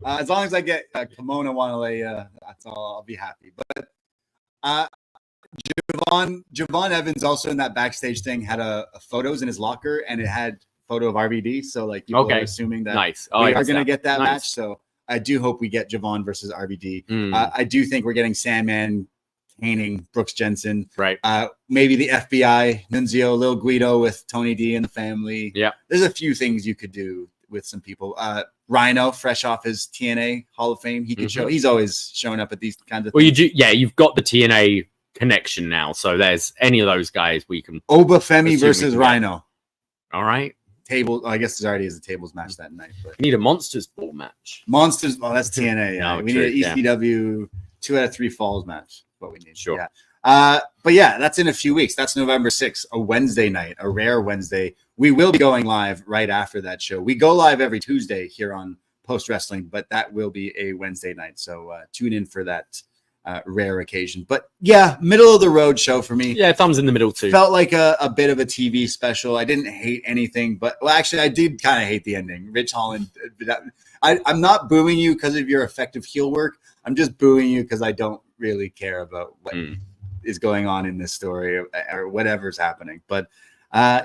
B: As long as I get Kimona Wanalea, that's all. I'll be happy. But Javon Evans also in that backstage thing had a photos in his locker, and it had photo of RVD. So like people are assuming that we are going to get that match. So I do hope we get Javon versus RVD. I do think we're getting Sandman caning Brooks Jensen.
C: Right.
B: Maybe the FBI, Nunzio, Lil Guido with Tony D and the family.
C: Yeah.
B: There's a few things you could do with some people. Rhino, fresh off his TNA Hall of Fame. He could show. He's always showing up at these kinds of things.
C: You've got the TNA connection now. So there's any of those guys we can.
B: Oba Femi versus Rhino.
C: All right.
B: I guess there already is a tables match that night. But
C: we need a Monsters Ball match.
B: That's TNA. Yeah. We need an ECW 2 out of 3 falls match. What we need.
C: Sure.
B: Yeah. But yeah, that's in a few weeks. That's November 6th, a Wednesday night, a rare Wednesday. We will be going live right after that show. We go live every Tuesday here on Post Wrestling, but that will be a Wednesday night. So tune in for that rare occasion. But yeah, middle of the road show for me.
C: Yeah, thumbs in the middle too.
B: Felt like a bit of a TV special. I didn't hate anything, but actually I did kind of hate the ending. Rich Holland. I'm not booing you because of your effective heel work. I'm just booing you because I don't really care about what is going on in this story or whatever's happening. But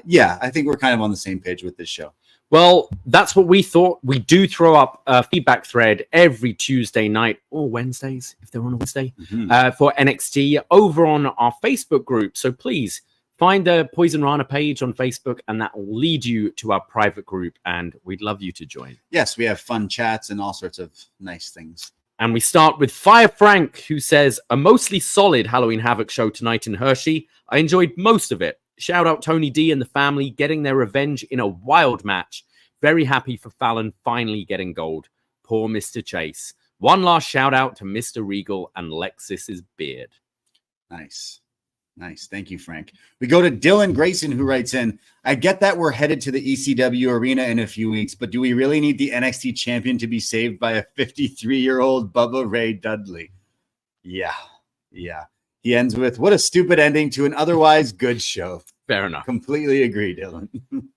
B: yeah, I think we're kind of on the same page with this show.
C: Well, that's what we thought. We do throw up a feedback thread every Tuesday night or Wednesdays, if they're on a Wednesday, for NXT over on our Facebook group. So please find the Poison Rana page on Facebook, and that will lead you to our private group, and we'd love you to join.
B: Yes, we have fun chats and all sorts of nice things.
C: And we start with Fire Frank, who says, a mostly solid Halloween Havoc show tonight in Hershey. I enjoyed most of it. Shout out Tony D and the family getting their revenge in a wild match. Very happy for Fallon finally getting gold. Poor Mr. Chase. One last shout out to Mr. Regal and Lexis's beard.
B: Nice. Thank you, Frank. We go to Dylan Grayson, who writes in, I get that we're headed to the ECW Arena in a few weeks, but do we really need the NXT champion to be saved by a 53-year-old Bubba Ray Dudley? Yeah. He ends with, what a stupid ending to an otherwise good show.
C: Fair enough.
B: Completely agree, Dylan.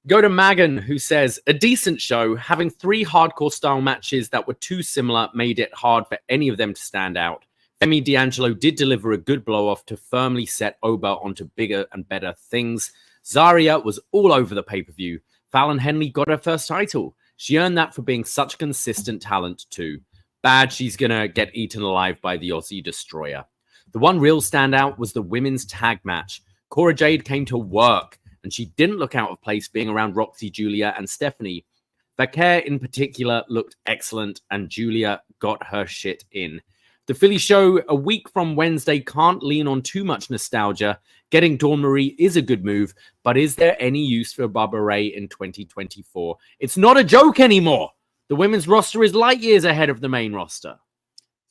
C: Go to Magan, who says, a decent show. Having 3 hardcore style matches that were too similar made it hard for any of them to stand out. Femi D'Angelo did deliver a good blow-off to firmly set Oba onto bigger and better things. Zarya was all over the pay-per-view. Fallon Henley got her first title. She earned that for being such consistent talent too. Bad she's gonna get eaten alive by the Aussie Destroyer. The one real standout was the women's tag match. Cora Jade came to work, and she didn't look out of place being around Roxy, Giulia, and Stephanie. Vaqeur in particular looked excellent, and Giulia got her shit in. The Philly show a week from Wednesday can't lean on too much nostalgia. Getting Dawn Marie is a good move, but is there any use for Bubba Ray in 2024? It's not a joke anymore. The women's roster is light years ahead of the main roster.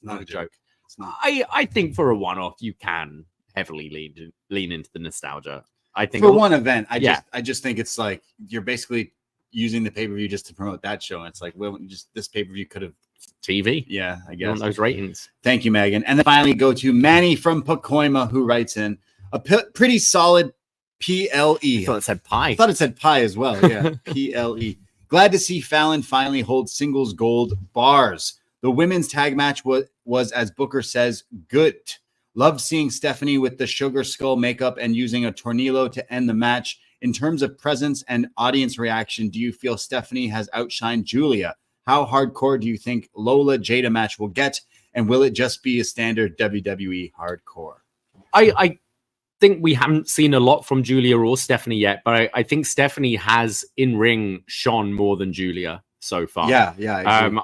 B: Not a joke. It's not.
C: I think for a one-off, you can heavily lean into the nostalgia. I think
B: for one event, I just think it's like you're basically using the pay-per-view just to promote that show. And it's like, well, just this pay-per-view could have
C: TV.
B: Yeah, I guess.
C: On those ratings.
B: Thank you, Megan. And then finally go to Manny from Pacoima, who writes in a pretty solid PLE.
C: I thought it said pie.
B: I thought it said pie as well. Yeah, PLE. Glad to see Fallon finally hold singles gold bars. The women's tag match was, as Booker says, good. Loved seeing Stephanie with the sugar skull makeup and using a tornillo to end the match. In terms of presence and audience reaction, do you feel Stephanie has outshined Giulia? How hardcore do you think Lola Jada match will get? And will it just be a standard WWE hardcore?
C: I think we haven't seen a lot from Giulia or Stephanie yet, but I think Stephanie has in ring shone more than Giulia so far.
B: Yeah.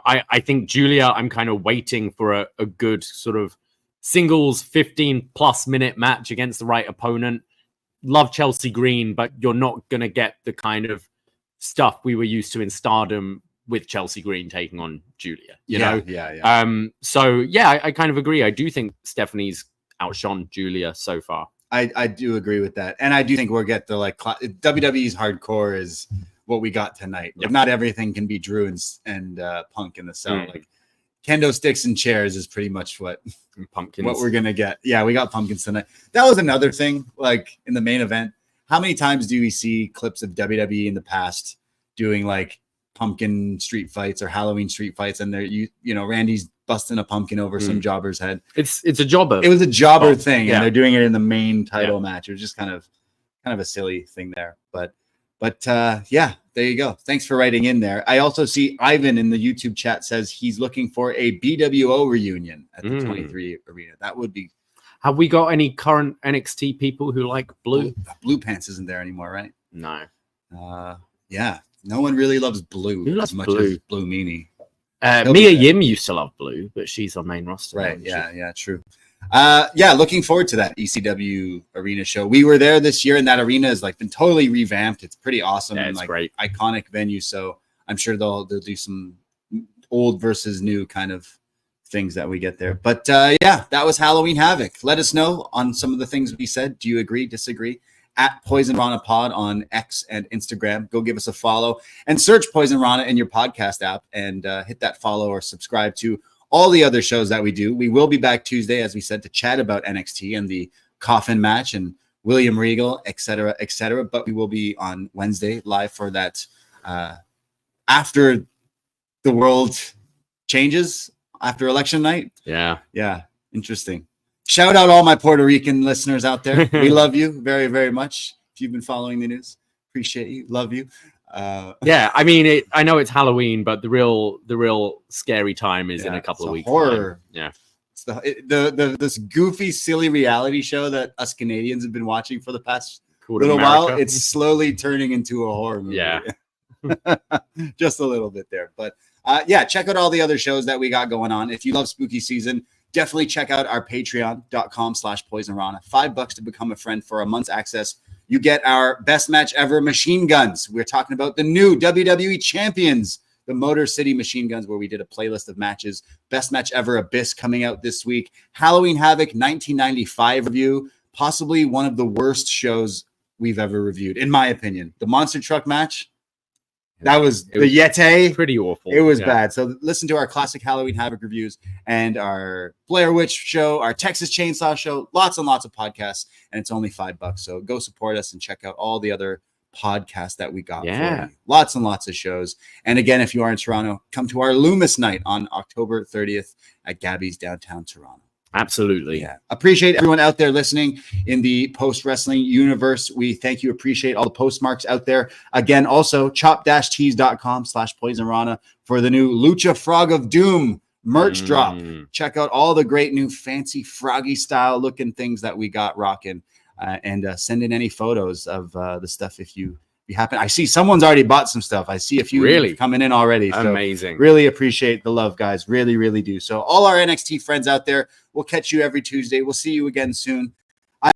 C: I think Giulia, I'm kind of waiting for a good sort of singles 15+ minute match against the right opponent. love Chelsea Green, but you're not going to get the kind of stuff we were used to in Stardom with Chelsea Green taking on Giulia, you know?
B: Yeah.
C: So yeah, I kind of agree. I do think Stephanie's outshone Giulia so far.
B: I do agree with that. And I do think we'll get the like WWE's hardcore is what we got tonight. Like, not everything can be Drew and Punk in the cell. Like kendo sticks and chairs is pretty much what we're gonna get. Yeah, we got pumpkins tonight. That was another thing. Like in the main event, how many times do we see clips of WWE in the past doing like pumpkin street fights or Halloween street fights, and they're you know Randy's busting a pumpkin over some jobber's head.
C: It's a jobber.
B: It was a jobber thing, and they're doing it in the main title match. It was just kind of a silly thing there, but yeah, there you go. Thanks for writing in there. I also see Ivan in the YouTube chat says he's looking for a BWO reunion at the 23 Arena. That would be.
C: Have we got any current NXT people who like blue?
B: Blue Pants isn't there anymore, right?
C: No.
B: Yeah. No one really loves blue as much as Blue Meanie.
C: Mia Yim used to love blue, but she's on main roster.
B: Right. Yeah, true. Looking forward to that ECW Arena show. We were there this year, and that arena has like been totally revamped. It's pretty awesome and like
C: great.
B: Iconic venue. So I'm sure they'll do some old versus new kind of things that we get there. But that was Halloween Havoc. Let us know on some of the things we said. Do you agree, disagree? At Poisonrana Pod on X and Instagram. Go give us a follow and search Poisonrana in your podcast app and hit that follow or subscribe to all the other shows that we do. We will be back Tuesday, as we said, to chat about NXT and the coffin match and William Regal, etc., etc. But we will be on Wednesday live for that after the world changes after election night. Yeah. Interesting. Shout out all my Puerto Rican listeners out there. We love you very, very much. If you've been following the news, appreciate you. Love you.
C: I mean, I know it's Halloween, but the real scary time is in a couple of weeks.
B: Horror.
C: Yeah.
B: It's this goofy, silly reality show that us Canadians have been watching for the past little while. It's slowly turning into a horror movie.
C: Yeah.
B: Just a little bit there. But check out all the other shows that we got going on. If you love spooky season, definitely check out our patreon.com/poisonrana. $5 to become a friend for a month's access. You get our best match ever machine guns. We're talking about the new WWE champions, the Motor City Machine Guns, where we did a playlist of matches. Best match ever Abyss coming out this week. Halloween Havoc 1995 review. Possibly one of the worst shows we've ever reviewed, in my opinion. The Monster Truck match. That was the Yeti.
C: Pretty awful.
B: It was bad. So listen to our classic Halloween Havoc reviews and our Blair Witch show, our Texas Chainsaw show, lots and lots of podcasts, and it's only $5. So go support us and check out all the other podcasts that we got. For you. Lots and lots of shows. And again, if you are in Toronto, come to our Loomis night on October 30th at Gabby's downtown Toronto.
C: Absolutely.
B: Yeah. Appreciate everyone out there listening in the post wrestling universe. We thank you. Appreciate all the postmarks out there. Again, also chop-tees.com/poisonrana for the new Lucha Frog of Doom merch drop. Check out all the great new fancy froggy style looking things that we got rocking and send in any photos of the stuff if you happen. I see someone's already bought some stuff. I see a few coming in already. So
C: amazing.
B: Really appreciate the love, guys. Really, really do. So all our NXT friends out there, we'll catch you every Tuesday. We'll see you again soon. I'm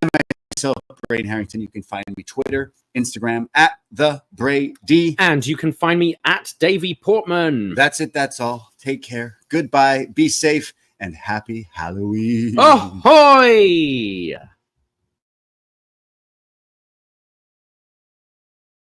B: myself, Braden Herrington. You can find me Twitter, Instagram at the Brady.
C: And you can find me at Davie Portman.
B: That's it. That's all. Take care. Goodbye. Be safe and happy Halloween.
C: Ahoy!